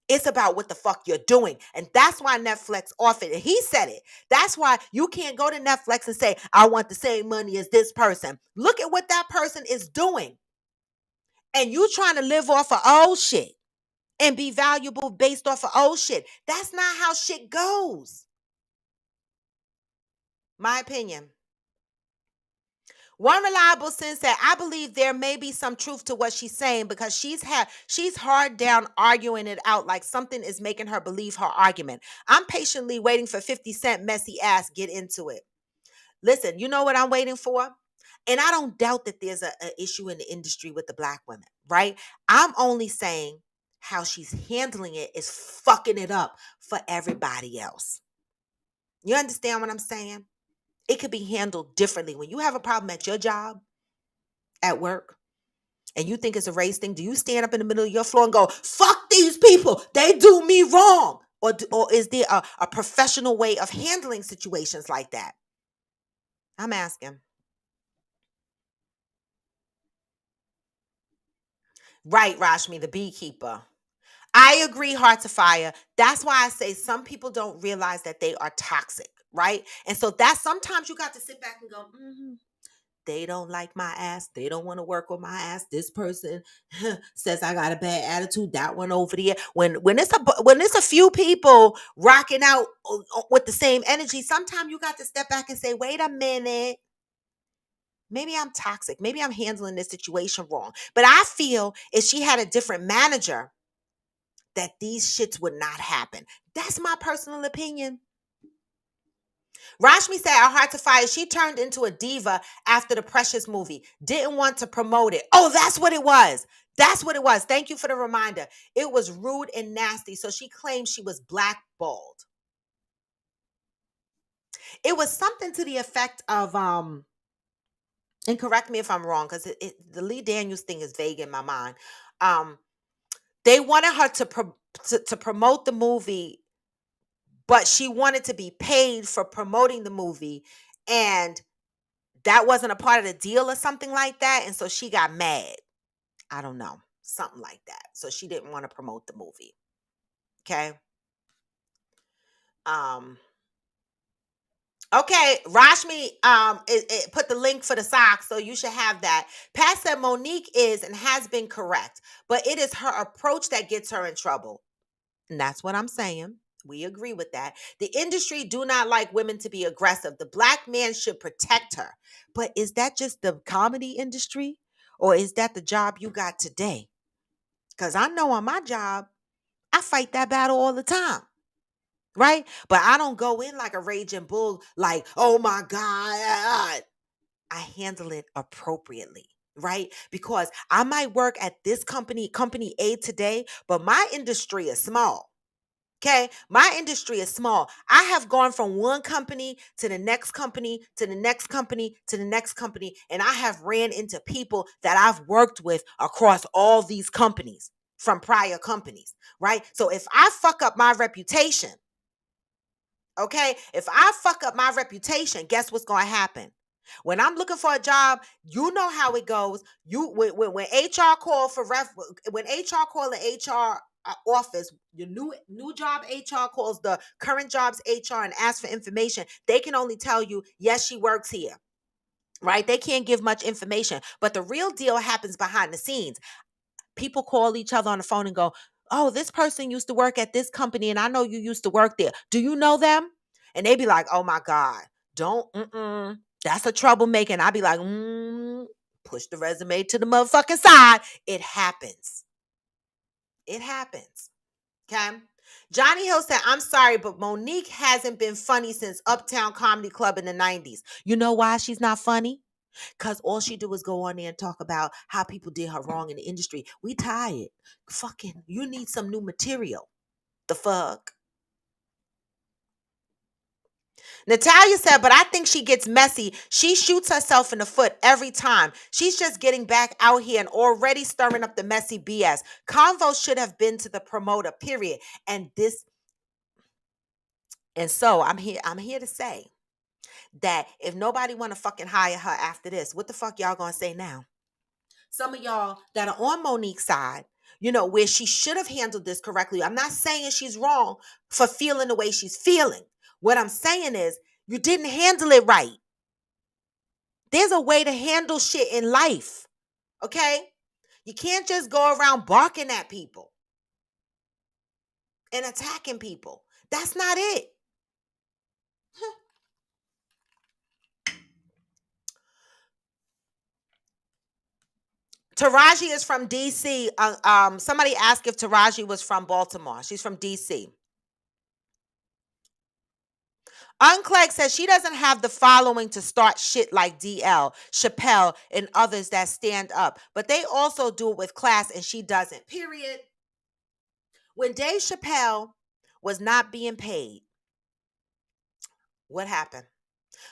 It's about what the fuck you're doing." And that's why Netflix offered it. He said it. That's why you can't go to Netflix and say, "I want the same money as this person." Look at what that person is doing. And you trying to live off of old shit and be valuable based off of old shit. That's not how shit goes. My opinion. One reliable sense that I believe there may be some truth to what she's saying because she's hard down arguing it out like something is making her believe her argument. I'm patiently waiting for 50 Cent messy ass get into it. Listen, you know what I'm waiting for? And I don't doubt that there's a issue in the industry with the black women, right? I'm only saying how she's handling it is fucking it up for everybody else. You understand what I'm saying? It could be handled differently. When you have a problem at your job, at work, and you think it's a race thing, do you stand up in the middle of your floor and go, "Fuck these people, they do me wrong"? Or is there a professional way of handling situations like that? I'm asking. Right, Rashmi, the beekeeper. I agree, Heart to Fire. That's why I say some people don't realize that they are toxic, right? And so that's sometimes you got to sit back and go, they don't like my ass. They don't want to work with my ass. This person says I got a bad attitude. That one over there. When it's a few people rocking out with the same energy, sometimes you got to step back and say, "Wait a minute. Maybe I'm toxic. Maybe I'm handling this situation wrong." But I feel if she had a different manager, that these shits would not happen. That's my personal opinion. Rashmi said at Heart to Fire, she turned into a diva after the Precious movie. Didn't want to promote it. Oh, that's what it was. That's what it was. Thank you for the reminder. It was rude and nasty. So she claimed she was blackballed. It was something to the effect of and correct me if I'm wrong, because the Lee Daniels thing is vague in my mind. Um, they wanted her to promote the movie, but she wanted to be paid for promoting the movie, and that wasn't a part of the deal or something like that. And so she got mad. I don't know. Something like that. So she didn't want to promote the movie. Okay. Um, okay, Rashmi it put the link for the socks, so you should have that. Pat said Monique is and has been correct, but it is her approach that gets her in trouble. And that's what I'm saying. We agree with that. The industry do not like women to be aggressive. The black man should protect her. But is that just the comedy industry? Or is that the job you got today? Because I know on my job, I fight that battle all the time. Right? But I don't go in like a raging bull, like, "Oh my God." I handle it appropriately. Right? Because I might work at this company A today, but my industry is small. Okay, my industry is small. I have gone from one company to the next company to the next company to the next company, and I have ran into people that I've worked with across all these companies from prior companies, right? So if I fuck up my reputation, okay, if I fuck up my reputation, guess what's going to happen? When I'm looking for a job, you know how it goes. When HR call for when HR call the HR office, your new job HR calls the current job's HR and asks for information. They can only tell you, yes, she works here. Right? They can't give much information. But the real deal happens behind the scenes. People call each other on the phone and go, "Oh, this person used to work at this company and I know you used to work there. Do you know them?" And they be like, "Oh my God, don't, that's a troublemaker." And I be like, push the resume to the motherfucking side. It happens. It happens. Okay. Johnny Hill said, "I'm sorry, but Monique hasn't been funny since Uptown Comedy Club in the 90s. You know why she's not funny? Because all she do is go on there and talk about how people did her wrong in the industry. We tired. Fucking, you need some new material. The fuck?" Natalia said, "But I think she gets messy. She shoots herself in the foot every time. She's just getting back out here and already stirring up the messy BS. Convo should have been to the promoter, period." And this, and so I'm here to say that if nobody want to fucking hire her after this, what the fuck y'all gonna say now? Some of y'all that are on Monique's side, where she should have handled this correctly. I'm not saying she's wrong for feeling the way she's feeling. What I'm saying is you didn't handle it right. There's a way to handle shit in life, okay? You can't just go around barking at people and attacking people. That's not it. Taraji is from DC. Somebody asked if Taraji was from Baltimore. She's from DC. Unclegg says she doesn't have the following to start shit like DL, Chappelle, and others that stand up, but they also do it with class and she doesn't. Period. When Dave Chappelle was not being paid, what happened?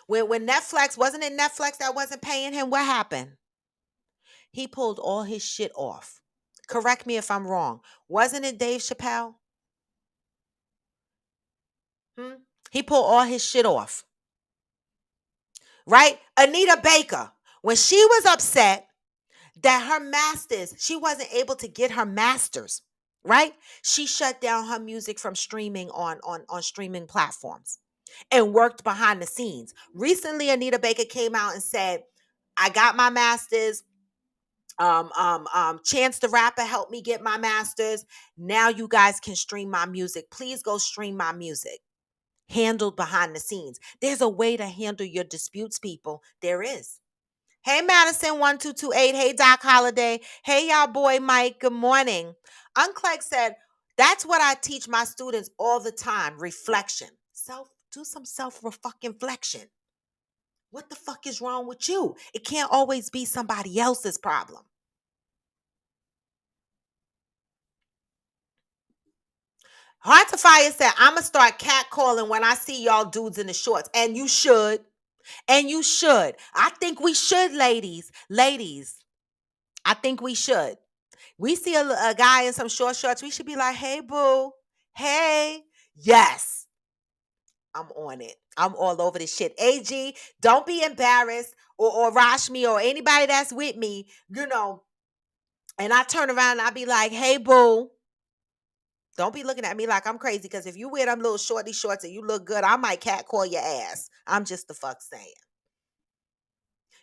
When Netflix, wasn't it Netflix that wasn't paying him? What happened? He pulled all his shit off. Correct me if I'm wrong. Wasn't it Dave Chappelle? He pulled all his shit off. Right? Anita Baker, when she was upset that her masters, she wasn't able to get her masters, right? She shut down her music from streaming on streaming platforms and worked behind the scenes. Recently, Anita Baker came out and said, "I got my masters. Chance the Rapper helped me get my masters. Now you guys can stream my music. Please go stream my music." Handled behind the scenes. There's a way to handle your disputes, people. There is. Hey, Madison 1228. Hey, Doc Holiday. Hey, y'all boy Mike. Good morning. Unclegg said, "That's what I teach my students all the time. Reflection. Do some fucking reflection. What the fuck is wrong with you? It can't always be somebody else's problem." Heart to Fire said, "I'ma start catcalling when I see y'all dudes in the shorts." And you should. And you should. I think we should, ladies. Ladies, I think we should. We see a guy in some short shorts, we should be like, "Hey, boo. Hey." Yes, I'm on it. I'm all over this shit. AG, don't be embarrassed, or Rashmi, or anybody that's with me, and I turn around and I be like, "Hey, boo." Don't be looking at me like I'm crazy, because if you wear them little shorty shorts and you look good, I might catcall your ass. I'm just the fuck saying.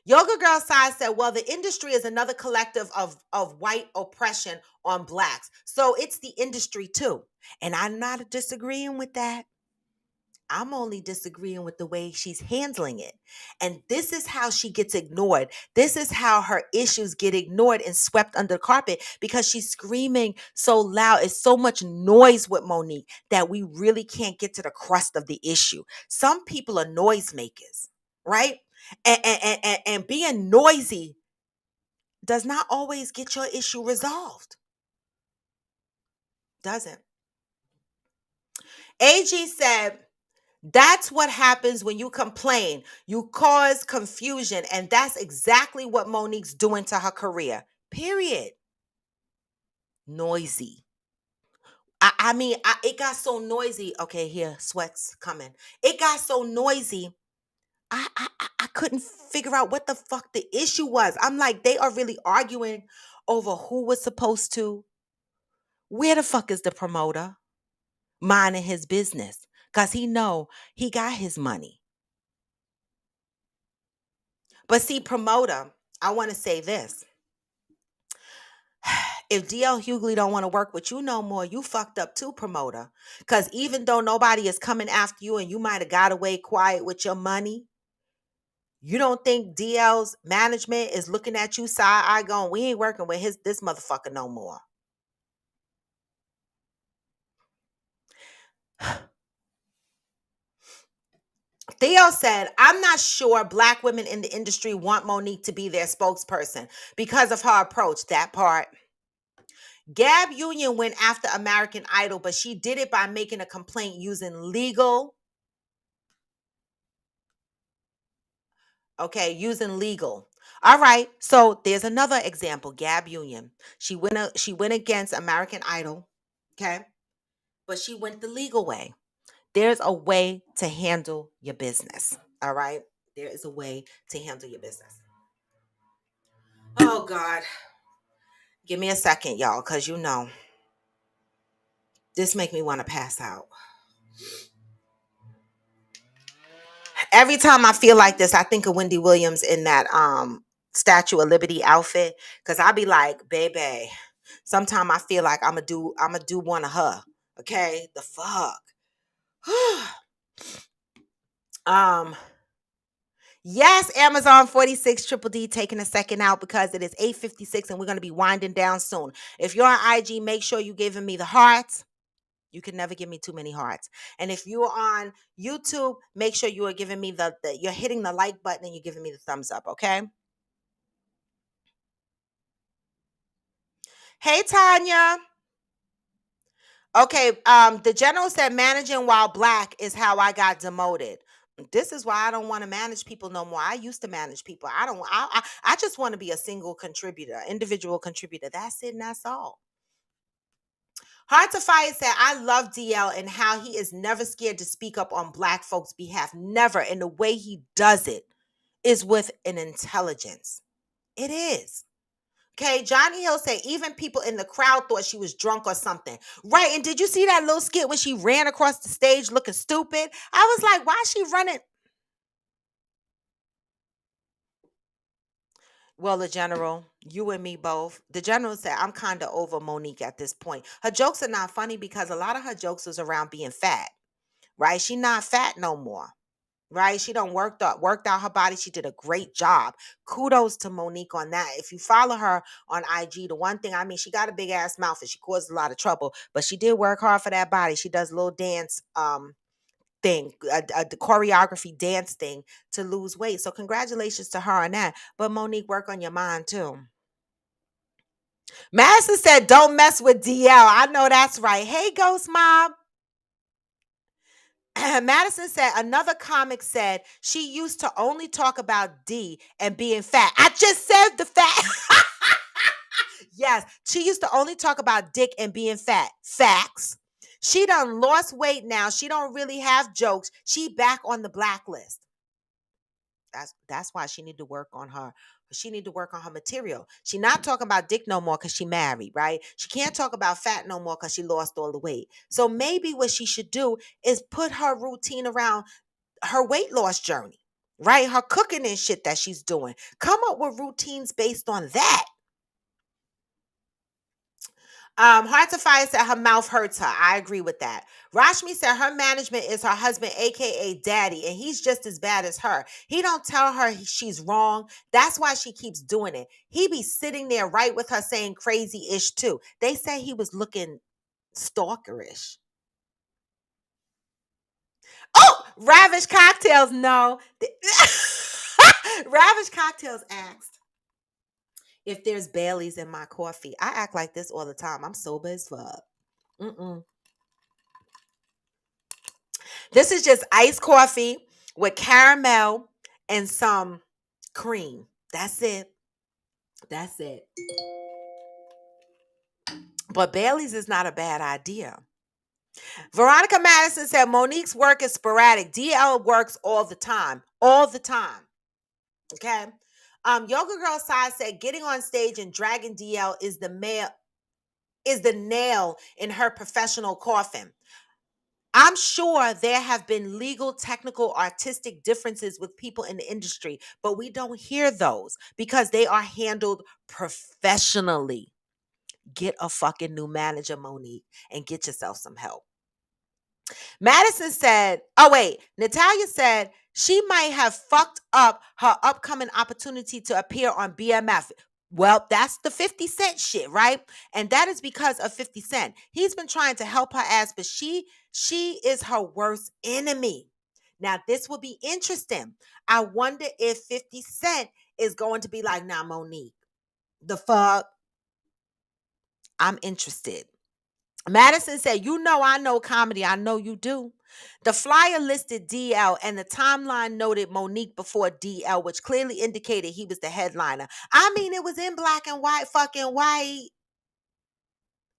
Yoga Girl Side said, "Well, the industry is another collective of white oppression on blacks. So it's the industry too." And I'm not disagreeing with that. I'm only disagreeing with the way she's handling it. And this is how she gets ignored. This is how her issues get ignored and swept under the carpet, because she's screaming so loud. It's so much noise with Monique that we really can't get to the crust of the issue. Some people are noisemakers, right? And being noisy does not always get your issue resolved. Doesn't. AG said, "That's what happens when you complain. You cause confusion. And that's exactly what Monique's doing to her career. Period." Noisy. I mean, it got so noisy. Okay, here, sweat's coming. It got so noisy I couldn't figure out what the fuck the issue was. I'm like, they are really arguing over who was supposed to. Where the fuck is the promoter minding his business? Cause he know he got his money. But see, promoter, I want to say this. If DL Hughley don't want to work with you no more, you fucked up too, promoter. Because even though nobody is coming after you and you might have got away quiet with your money, you don't think DL's management is looking at you side eye going, we ain't working with this motherfucker no more. Theo said, I'm not sure black women in the industry want Monique to be their spokesperson because of her approach. That part. Gab Union went after American Idol, but she did it by making a complaint using legal. Okay, using legal. All right. So there's another example. Gab Union. She went against American Idol. Okay, but she went the legal way. There's a way to handle your business. All right. There is a way to handle your business. Oh God. Give me a second, y'all, because this make me want to pass out. Every time I feel like this, I think of Wendy Williams in that Statue of Liberty outfit. Cause I be like, baby, sometimes I feel like I'ma do one of her. Okay? The fuck. um Yes, Amazon 46 Triple D taking a second out because it is 8:56 and we're gonna be winding down soon. If you're on IG, make sure you're giving me the hearts. You can never give me too many hearts. And if you're on YouTube, make sure you are giving me you're hitting the like button and you're giving me the thumbs up, okay? Hey Tanya. Okay, the general said managing while black is how I got demoted. This is why I don't want to manage people no more. I used to manage people. I just want to be a single contributor, individual contributor. That's it and that's all. Hard to Fight said, I love DL and how he is never scared to speak up on black folks' behalf. Never. And the way he does it is with an intelligence. It is. Okay, Johnny Hill said even people in the crowd thought she was drunk or something. Right, and did you see that little skit when she ran across the stage looking stupid? I was like, why is she running? Well, the general, you and me both. The general said, I'm kind of over Monique at this point. Her jokes are not funny because a lot of her jokes was around being fat, right? She not fat no more, right? She done worked out her body. She did a great job. Kudos to Monique on that. If you follow her on IG, the one thing, I mean, she got a big ass mouth and she caused a lot of trouble, but she did work hard for that body. She does a little dance thing, the choreography dance thing to lose weight. So congratulations to her on that. But Monique, work on your mind too. Madison said, don't mess with DL. I know that's right. Hey, Ghost Mob. Madison said, another comic said she used to only talk about D and being fat. I just said the fat. Yes, she used to only talk about dick and being fat. Facts. She done lost weight now. She don't really have jokes. She back on the blacklist. That's why she need to work on her. She need to work on her material. She not talking about dick no more because she married, right? She can't talk about fat no more because she lost all the weight. So maybe what she should do is put her routine around her weight loss journey, right? Her cooking and shit that she's doing. Come up with routines based on that. Heart to Fire said her mouth hurts her. I agree with that. Rashmi said her management is her husband, aka daddy, and he's just as bad as her. He don't tell her she's wrong. That's why she keeps doing it. He be sitting there right with her saying crazy ish too. They say he was looking stalkerish. Oh, Ravish Cocktails. No. Ravish Cocktails asked if there's Baileys in my coffee. I act like this all the time. I'm sober as fuck. Mm-mm. This is just iced coffee with caramel and some cream. That's it. That's it. But Bailey's is not a bad idea. Veronica Madison said Monique's work is sporadic. DL works all the time. all the time. Okay. Yoga Girl Sai said getting on stage and dragging DL is the nail in her professional coffin. I'm sure there have been legal, technical, artistic differences with people in the industry, but we don't hear those because they are handled professionally. Get a fucking new manager, Monique, and get yourself some help. Madison said, oh, wait, Natalia said she might have fucked up her upcoming opportunity to appear on BMF. Well, that's the 50 Cent shit, right? And that is because of 50 Cent. He's been trying to help her ass, but she is her worst enemy. Now, this will be interesting. I wonder if 50 Cent is going to be like, nah, Monique, the fuck? I'm interested. Madison said, you know, I know comedy. I know you do. The flyer listed DL and the timeline noted Monique before DL, which clearly indicated he was the headliner. I mean, it was in black and white, fucking white.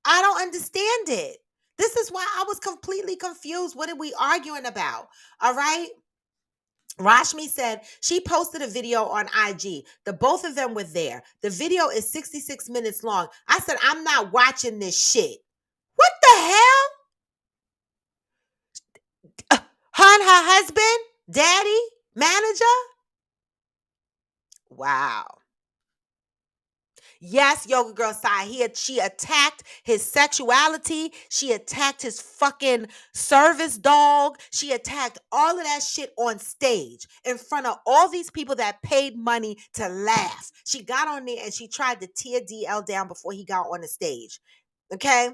I don't understand it. This is why I was completely confused. What are we arguing about? All right. Rashmi said she posted a video on IG. The both of them were there. The video is 66 minutes long. I said, I'm not watching this shit. What the hell? Her and her husband, daddy, manager? Wow. Yes, Yoga Girl Sai. She attacked his sexuality. She attacked his fucking service dog. She attacked all of that shit on stage in front of all these people that paid money to laugh. She got on there and she tried to tear DL down before he got on the stage. Okay?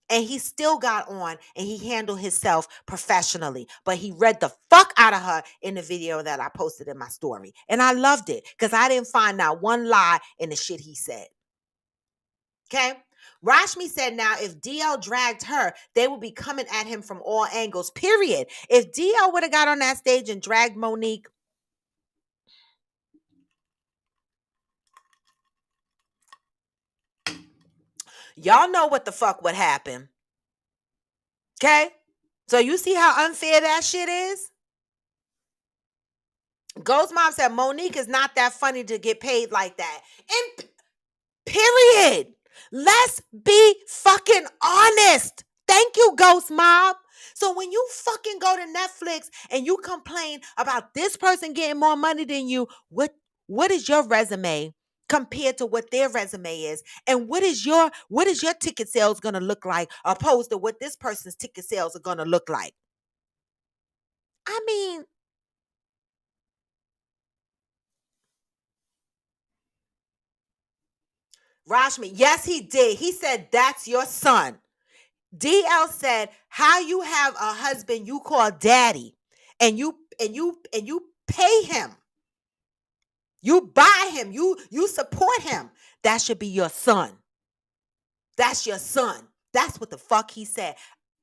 And he still got on and he handled himself professionally. But he read the fuck out of her in the video that I posted in my story. And I loved it because I didn't find out one lie in the shit he said. Okay? Rashmi said now if DL dragged her, they would be coming at him from all angles, period. If DL would have got on that stage and dragged Monique, y'all know what the fuck would happen. Okay? So you see how unfair that shit is? Ghost Mom said Monique is not that funny to get paid like that. And period. Let's be fucking honest. Thank you, Ghost Mob. So when you fucking go to Netflix and you complain about this person getting more money than you, what is your resume compared to what their resume is? And what is your ticket sales going to look like opposed to what this person's ticket sales are going to look like? I mean, Rashmi, yes, he did. He said, that's your son. DL said, how you have a husband you call daddy and you pay him. You buy him. You support him. That should be your son. That's your son. That's what the fuck he said.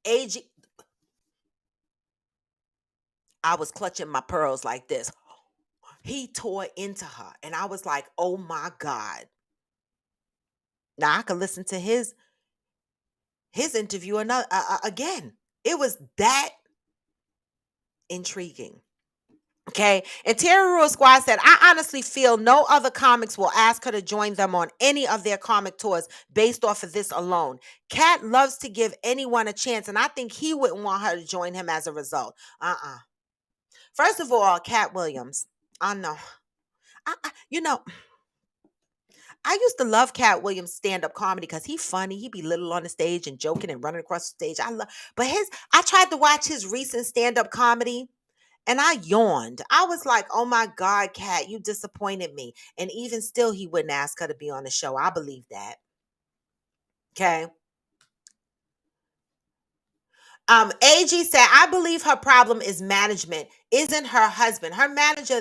AG, I was clutching my pearls like this. He tore into her. And I was like, oh my God. Now I could listen to his interview again. It was that intriguing. Okay. Interior Squad said, I honestly feel no other comics will ask her to join them on any of their comic tours based off of this alone. Cat loves to give anyone a chance, and I think he wouldn't want her to join him as a result. First of all, Cat Williams, I know. I used to love Cat Williams' stand-up comedy because he's funny. He be little on the stage and joking and running across the stage. I tried to watch his recent stand-up comedy. And I yawned. I was like, oh my God, Cat, you disappointed me. And even still, he wouldn't ask her to be on the show. I believe that. Okay. AG said, I believe her problem is management. Isn't her husband. Her manager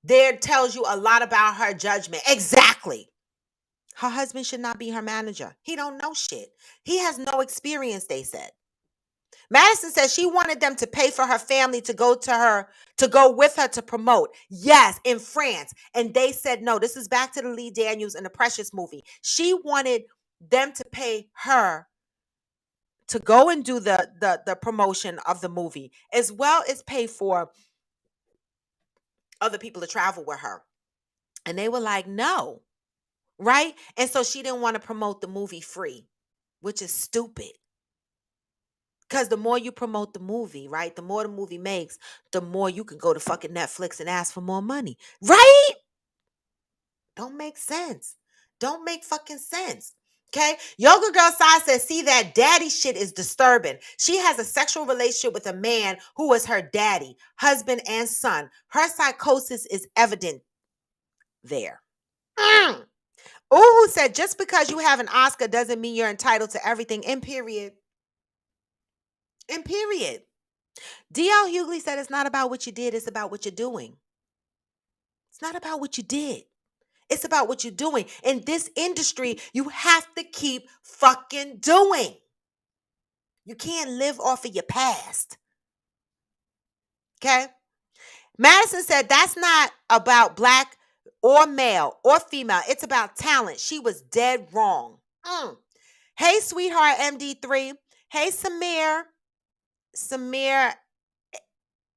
there tells you a lot about her judgment. Exactly. Her husband should not be her manager. He don't know shit. He has no experience, they said. Madison says she wanted them to pay for her family to go with her to promote. Yes, in France. And they said no. This is back to the Lee Daniels and the Precious movie. She wanted them to pay her to go and do the promotion of the movie, as well as pay for other people to travel with her. And they were like, no, right? And so she didn't want to promote the movie free, which is stupid. Because the more you promote the movie, right? The more the movie makes, the more you can go to fucking Netflix and ask for more money. Right? Don't make sense. Don't make fucking sense. Okay? Yoga Girl Sai says, see, that daddy shit is disturbing. She has a sexual relationship with a man who was her daddy, husband, and son. Her psychosis is evident there. Mm. Ooh said, just because you have an Oscar doesn't mean you're entitled to everything. In period. In period. D.L. Hughley said, it's not about what you did, it's about what you're doing. It's not about what you did. It's about what you're doing. In this industry, you have to keep fucking doing. You can't live off of your past. Okay? Madison said, that's not about black or male or female. It's about talent. She was dead wrong. Hey, sweetheart, MD3. Hey, Samir. Samir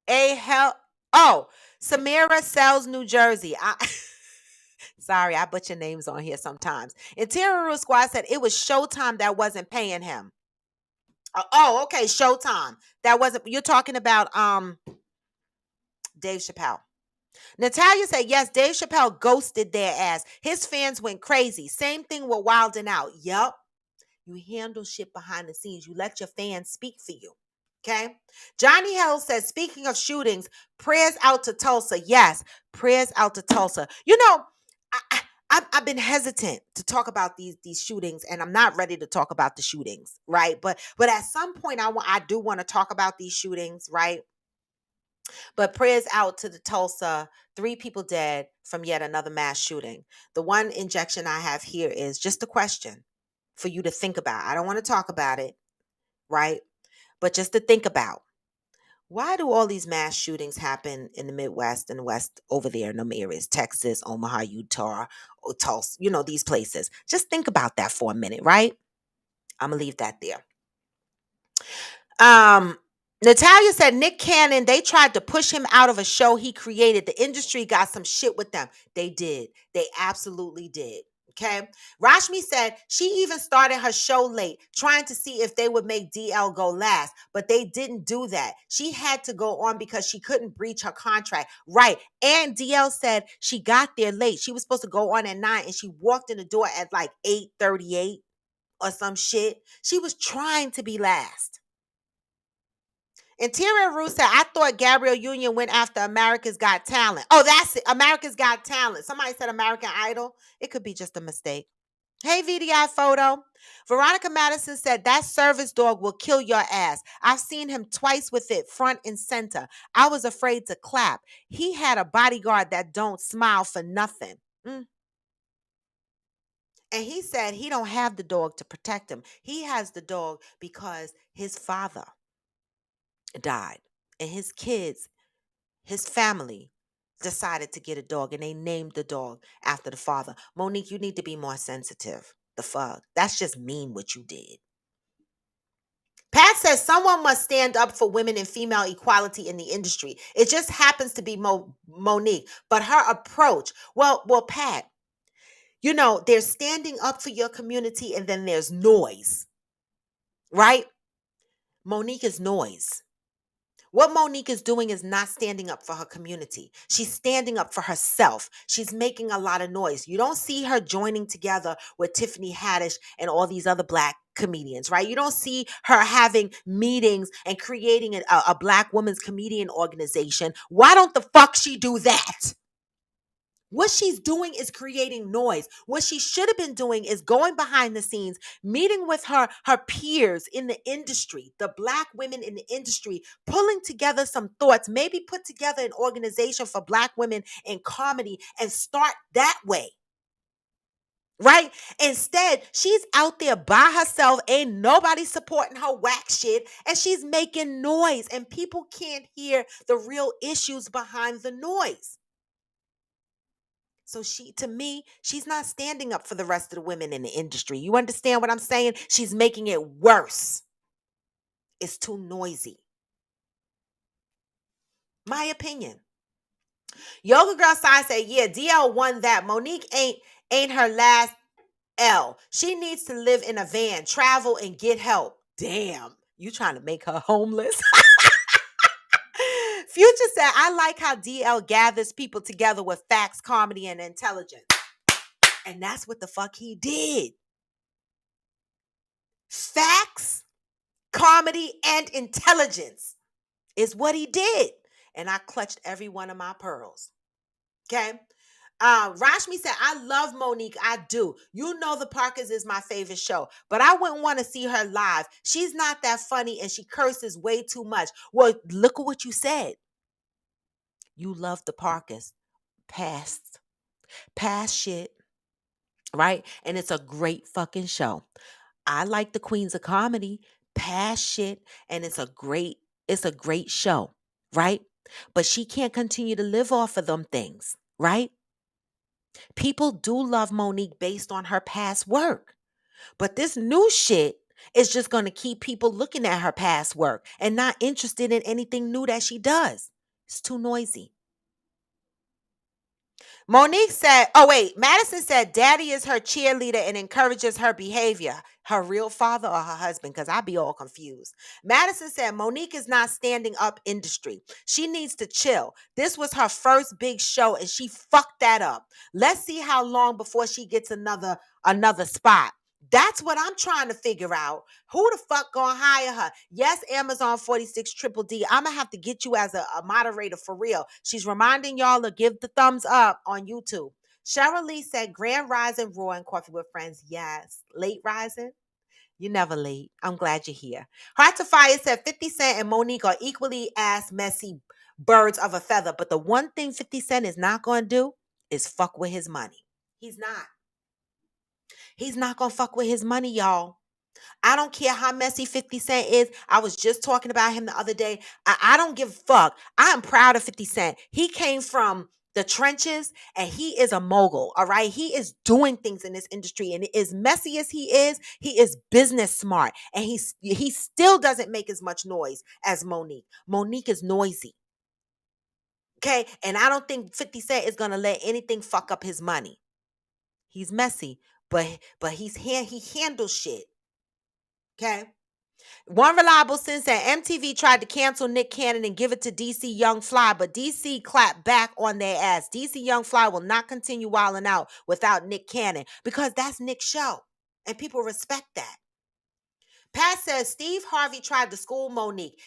A. Hell. Oh, Samira Sells, New Jersey. Sorry, I butcher names on here sometimes. Interior Squad said it was Showtime that wasn't paying him. Oh, okay, Showtime. That wasn't. You're talking about Dave Chappelle. Natalia said, yes, Dave Chappelle ghosted their ass. His fans went crazy. Same thing with Wild 'N Out. Yup. You handle shit behind the scenes. You let your fans speak for you. Okay. Johnny Hill says, speaking of shootings, prayers out to Tulsa. Yes, prayers out to Tulsa. You know, I've been hesitant to talk about these shootings, and I'm not ready to talk about the shootings, right? But at some point, I do want to talk about these shootings, right? But prayers out to the Tulsa, 3 people dead from yet another mass shooting. The one injection I have here is just a question for you to think about. I don't want to talk about it, right? But just to think about. Why do all these mass shootings happen in the Midwest and the West over there in them areas? Texas, Omaha, Utah, or Tulsa, these places. Just think about that for a minute, right? I'm going to leave that there. Natalia said Nick Cannon, they tried to push him out of a show he created. The industry got some shit with them. They did. They absolutely did. Okay. Rashmi said she even started her show late, trying to see if they would make DL go last, but they didn't do that. She had to go on because she couldn't breach her contract. Right. And DL said she got there late. She was supposed to go on at 9 and she walked in the door at like 8:38 or some shit. She was trying to be last. Interior Roost said, I thought Gabrielle Union went after America's Got Talent. Oh, that's it. America's Got Talent. Somebody said American Idol. It could be just a mistake. Hey, VDI photo. Veronica Madison said, that service dog will kill your ass. I've seen him twice with it front and center. I was afraid to clap. He had a bodyguard that don't smile for nothing. And he said he don't have the dog to protect him. He has the dog because his father died and his kids, his family decided to get a dog and they named the dog after the father. Monique, you need to be more sensitive. The fuck? That's just mean what you did. Pat says someone must stand up for women and female equality in the industry. It just happens to be Monique, but her approach, well, Pat, there's standing up for your community and then there's noise, right? Monique is noise. What Monique is doing is not standing up for her community. She's standing up for herself. She's making a lot of noise. You don't see her joining together with Tiffany Haddish and all these other black comedians, right? You don't see her having meetings and creating a black women's comedian organization. Why don't the fuck she do that? What she's doing is creating noise. What she should have been doing is going behind the scenes, meeting with her peers in the industry, the black women in the industry, pulling together some thoughts, maybe put together an organization for black women in comedy and start that way. Right? Instead, she's out there by herself. Ain't nobody supporting her whack shit. And she's making noise. And people can't hear the real issues behind the noise. So to me, she's not standing up for the rest of the women in the industry. You understand what I'm saying? She's making it worse. It's too noisy. My opinion. Yoga Girl Side said, yeah, DL won that. Monique ain't her last L. She needs to live in a van, travel, and get help. Damn. You trying to make her homeless? Future said, I like how DL gathers people together with facts, comedy, and intelligence. And that's what the fuck he did. Facts, comedy, and intelligence is what he did. And I clutched every one of my pearls. Okay. Rashmi said, I love Monique. I do. You know, The Parkers is my favorite show, but I wouldn't want to see her live. She's not that funny and she curses way too much. Well, look at what you said. You love The Parkers. Past shit, right? And it's a great fucking show. I like the Queens of Comedy. Past shit, and it's a great show, right? But she can't continue to live off of them things, right? People do love Monique based on her past work. But this new shit is just going to keep people looking at her past work and not interested in anything new that she does. It's too noisy. Monique said, oh wait, Madison said daddy is her cheerleader and encourages her behavior. Her real father or her husband? Because I be all confused. Madison said Monique is not standing up industry. She needs to chill. This was her first big show and she fucked that up. Let's see how long before she gets another spot. That's what I'm trying to figure out. Who the fuck gonna hire her? Yes, Amazon 46 Triple D. I'm gonna have to get you as a moderator for real. She's reminding y'all to give the thumbs up on YouTube. Cheryl Lee said, Grand Rising, Raw and Coffee with Friends. Yes. Late Rising? You're never late. I'm glad you're here. Heart to Fire said 50 Cent and Monique are equally as messy birds of a feather. But the one thing 50 Cent is not gonna do is fuck with his money. He's not. He's not going to fuck with his money, y'all. I don't care how messy 50 Cent is. I was just talking about him the other day. I don't give a fuck. I'm proud of 50 Cent. He came from the trenches and he is a mogul, all right? He is doing things in this industry, and as messy as he is business smart, and he still doesn't make as much noise as Monique. Monique is noisy, okay? And I don't think 50 Cent is going to let anything fuck up his money. He's messy, but he handles shit. Okay. One reliable sense that MTV tried to cancel Nick Cannon and give it to DC Young Fly, but DC clapped back on their ass. DC Young Fly will not continue wilding out without Nick Cannon because that's Nick's show, and people respect that. Pat says Steve Harvey tried to school Monique.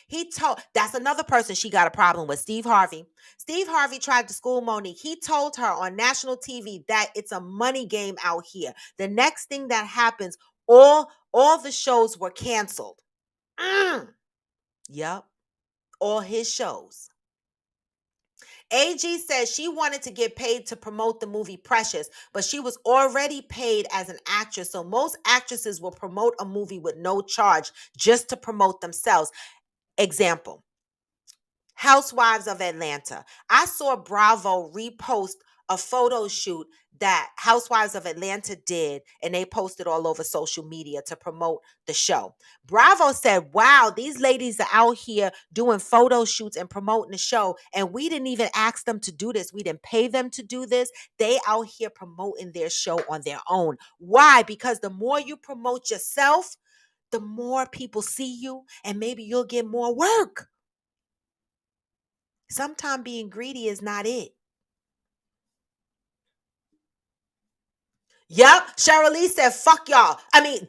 That's another person she got a problem with, Steve Harvey. Steve Harvey tried to school Monique. He told her on national TV that it's a money game out here. The next thing that happens, all the shows were canceled. Yep. All his shows. AG says she wanted to get paid to promote the movie Precious, but she was already paid as an actress. So most actresses will promote a movie with no charge just to promote themselves. Example, Housewives of Atlanta. I saw Bravo repost a photo shoot that Housewives of Atlanta did, and they posted all over social media to promote the show. Bravo said, wow, these ladies are out here doing photo shoots and promoting the show, and we didn't even ask them to do this. We didn't pay them to do this. They out here promoting their show on their own. Why? Because the more you promote yourself, the more people see you, and maybe you'll get more work. Sometimes being greedy is not it. Yep. Cheryl Lee said, fuck y'all. I mean,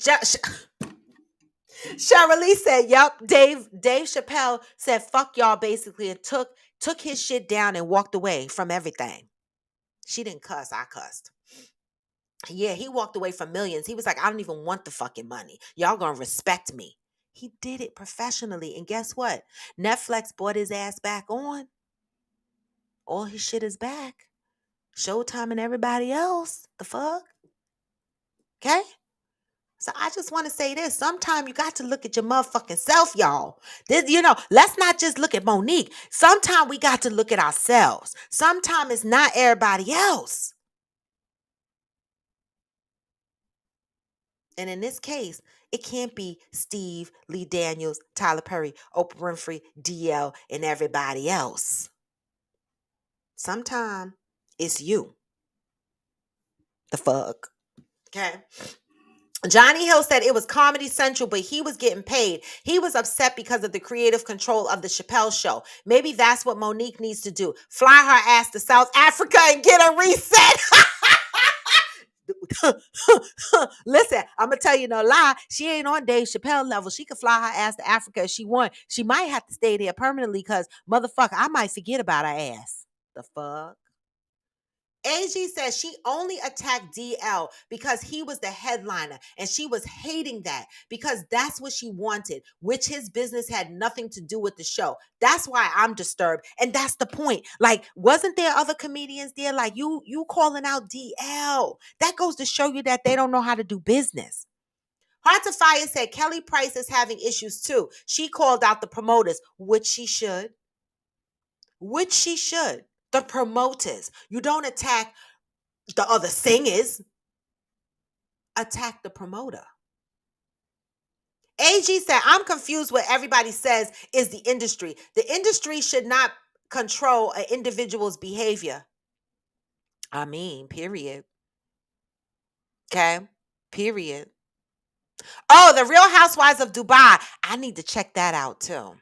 Cheryl Lee said, yep. Dave Chappelle said, fuck y'all, basically, and took his shit down and walked away from everything. She didn't cuss. I cussed. Yeah, he walked away from millions. He was like, I don't even want the fucking money. Y'all gonna respect me. He did it professionally. And guess what? Netflix brought his ass back on. All his shit is back. Showtime and everybody else. The fuck? Okay? So I just want to say this. Sometimes you got to look at your motherfucking self, y'all. Let's not just look at Monique. Sometimes we got to look at ourselves. Sometimes it's not everybody else. And in this case, it can't be Steve, Lee Daniels, Tyler Perry, Oprah Winfrey, DL, and everybody else. Sometimes it's you. The fuck. Okay. Johnny Hill said it was Comedy Central, but he was getting paid. He was upset because of the creative control of the Chappelle show. Maybe that's what Monique needs to do. Fly her ass to South Africa and get a reset. Listen, I'm gonna tell you no lie. She ain't on Dave Chappelle level. She could fly her ass to Africa if she want. She might have to stay there permanently because motherfucker, I might forget about her ass. The fuck? AG says she only attacked DL because he was the headliner and she was hating that because that's what she wanted, which his business had nothing to do with the show. That's why I'm disturbed. And that's the point. Like, wasn't there other comedians there? Like you calling out DL. That goes to show you that they don't know how to do business. Heart to Fire said Kelly Price is having issues too. She called out the promoters, which she should. Which she should. The promoters. You don't attack the other singers. Attack the promoter. AG said, I'm confused what everybody says is the industry. The industry should not control an individual's behavior. I mean, period. Okay? Period. Oh, the Real Housewives of Dubai. I need to check that out too.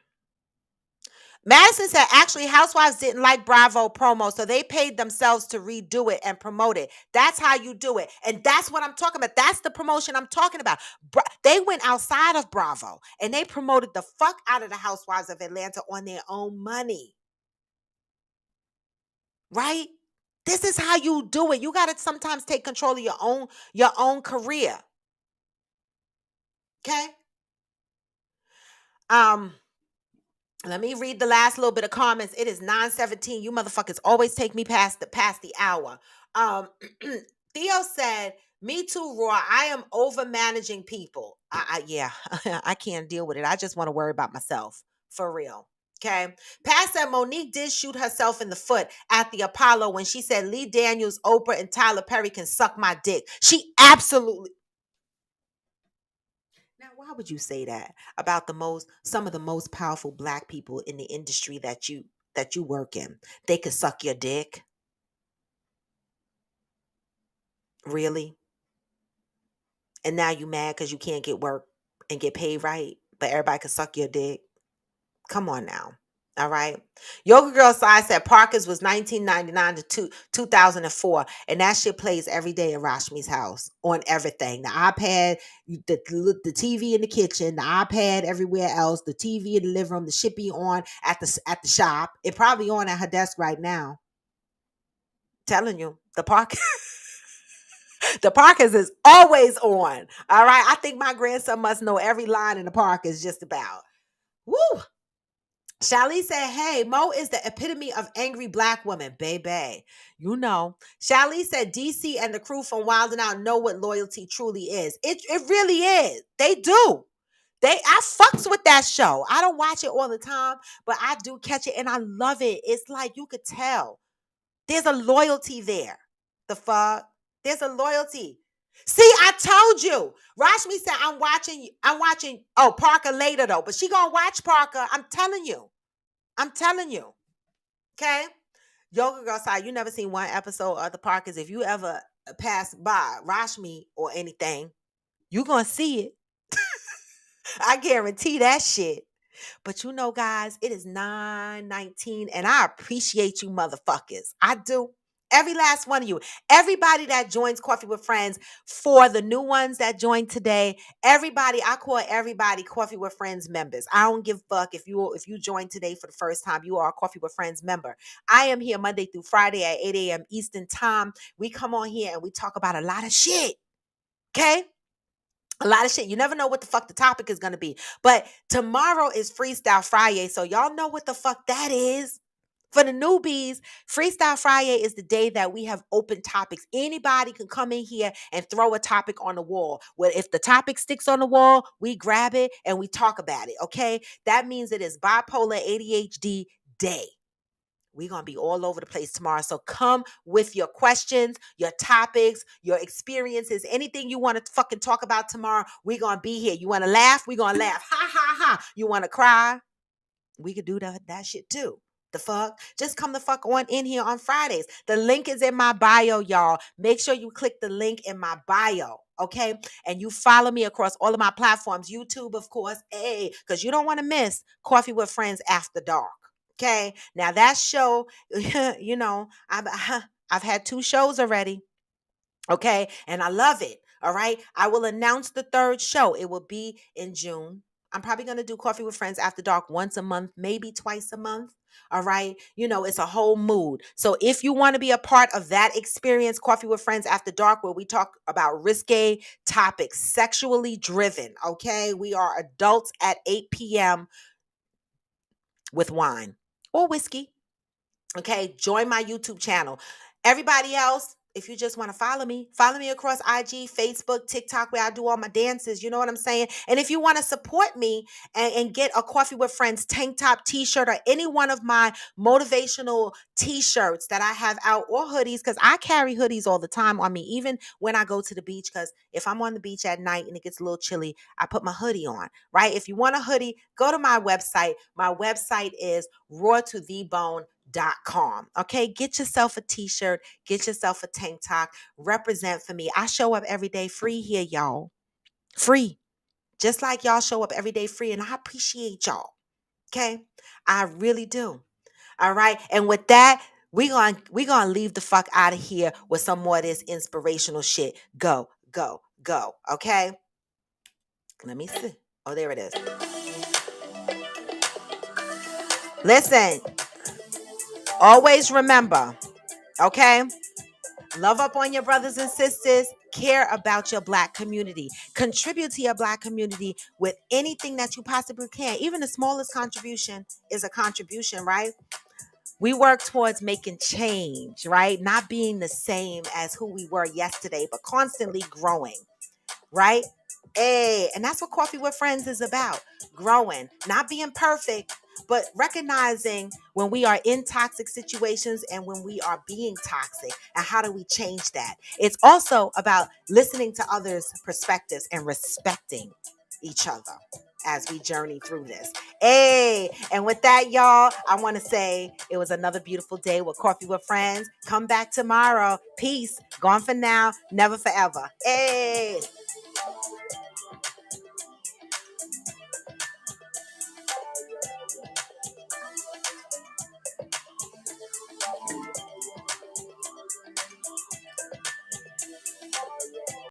Madison said, actually, Housewives didn't like Bravo promo, so they paid themselves to redo it and promote it. That's how you do it. And that's what I'm talking about. That's the promotion I'm talking about. They went outside of Bravo, and they promoted the fuck out of the Housewives of Atlanta on their own money. Right? This is how you do it. You got to sometimes take control of your own career. Okay? Let me read the last little bit of comments. It is 9:17. You motherfuckers always take me past the hour. Theo said, "Me too, Roy. I am over managing people. Yeah, I can't deal with it. I just want to worry about myself for real." Okay. Pat said Monique did shoot herself in the foot at the Apollo when she said Lee Daniels, Oprah, and Tyler Perry can suck my dick. She absolutely. Now, why would you say that about some of the most powerful black people in the industry that you work in? They could suck your dick? Really? And now you mad because you can't get work and get paid right, but everybody can suck your dick? Come on now. All right. Yoga Girl Side said Parker's was 1999 to 2004. And that shit plays every day in Rashmi's house on everything. The iPad, the TV in the kitchen, the iPad everywhere else, the TV in the living room, the shit be on at the shop. It probably on at her desk right now. Telling you, the Parkers is always on. All right. I think my grandson must know every line in the Parkers just about. Woo! Shali said, hey, Mo is the epitome of angry black woman, baby. You know. Shali said, DC and the crew from Wild 'N Out know what loyalty truly is. It really is. They do. I fucks with that show. I don't watch it all the time, but I do catch it and I love it. It's like you could tell. There's a loyalty there. The fuck? There's a loyalty. See, I told you. Rashmi said, I'm watching, Parker later though, but she gonna watch Parker. I'm telling you. Okay? Yoga Girl Side, you never seen one episode of the Parkers. If you ever pass by Rashmi or anything, you gonna see it. I guarantee that shit. But you know, guys, it is 9:19, and I appreciate you motherfuckers. I do. Every last one of you. Everybody that joins Coffee with Friends, for the new ones that joined today, everybody, I call everybody Coffee with Friends members. I don't give a fuck if you joined today for the first time, you are a Coffee with Friends member. I am here Monday through Friday at 8 a.m. Eastern time. We come on here and we talk about a lot of shit. Okay? A lot of shit. You never know what the fuck the topic is going to be. But tomorrow is Freestyle Friday. So y'all know what the fuck that is. For the newbies, Freestyle Friday is the day that we have open topics. Anybody can come in here and throw a topic on the wall. Well, if the topic sticks on the wall, we grab it and we talk about it. Okay. That means it is bipolar ADHD day. We're going to be all over the place tomorrow. So come with your questions, your topics, your experiences, anything you want to fucking talk about tomorrow. We're going to be here. You want to laugh? We're going to laugh. Ha, ha, ha. You want to cry? We could do that shit too. The fuck? Just come the fuck on in here on Fridays. The link is in my bio, y'all. Make sure you click the link in my bio, okay? And you follow me across all of my platforms. YouTube, of course, because you don't want to miss Coffee with Friends After Dark. Okay. Now that show, you know, I've had 2 shows already. Okay. And I love it. All right. I will announce the 3rd show. It will be in June. I'm probably going to do Coffee with Friends After Dark once a month, maybe twice a month. All right. You know, it's a whole mood. So if you want to be a part of that experience, Coffee with Friends After Dark, where we talk about risque topics, sexually driven. Okay. We are adults at 8 p.m. with wine or whiskey. Okay, join my YouTube channel. Everybody else, if you just want to follow me across IG, Facebook, TikTok, where I do all my dances. You know what I'm saying? And if you want to support me and get a Coffee with Friends tank top t-shirt or any one of my motivational t-shirts that I have out, or hoodies, because I carry hoodies all the time on me, even when I go to the beach, because if I'm on the beach at night and it gets a little chilly, I put my hoodie on, right? If you want a hoodie, go to my website. My website is rawtothebone.com. Okay, get yourself a t-shirt, get yourself a tank top, represent for me. I show up every day free here, y'all. Free. Just like y'all show up every day free, and I appreciate y'all. Okay? I really do. All right. And with that, we gonna leave the fuck out of here with some more of this inspirational shit. Go, go, go. Okay? Let me see. Oh, there it is. Listen, always remember, okay? Love up on your brothers and sisters. Care about your Black community. Contribute to your Black community with anything that you possibly can. Even the smallest contribution is a contribution, right? We work towards making change, right? Not being the same as who we were yesterday, but constantly growing, right? Hey, and that's what Coffee with Friends is about. Growing, not being perfect, but recognizing when we are in toxic situations and when we are being toxic, and how do we change that? It's also about listening to others' perspectives and respecting each other as we journey through this. Hey, and with that, y'all, I want to say it was another beautiful day with Coffee with Friends. Come back tomorrow. Peace. Gone for now, never forever. Hey.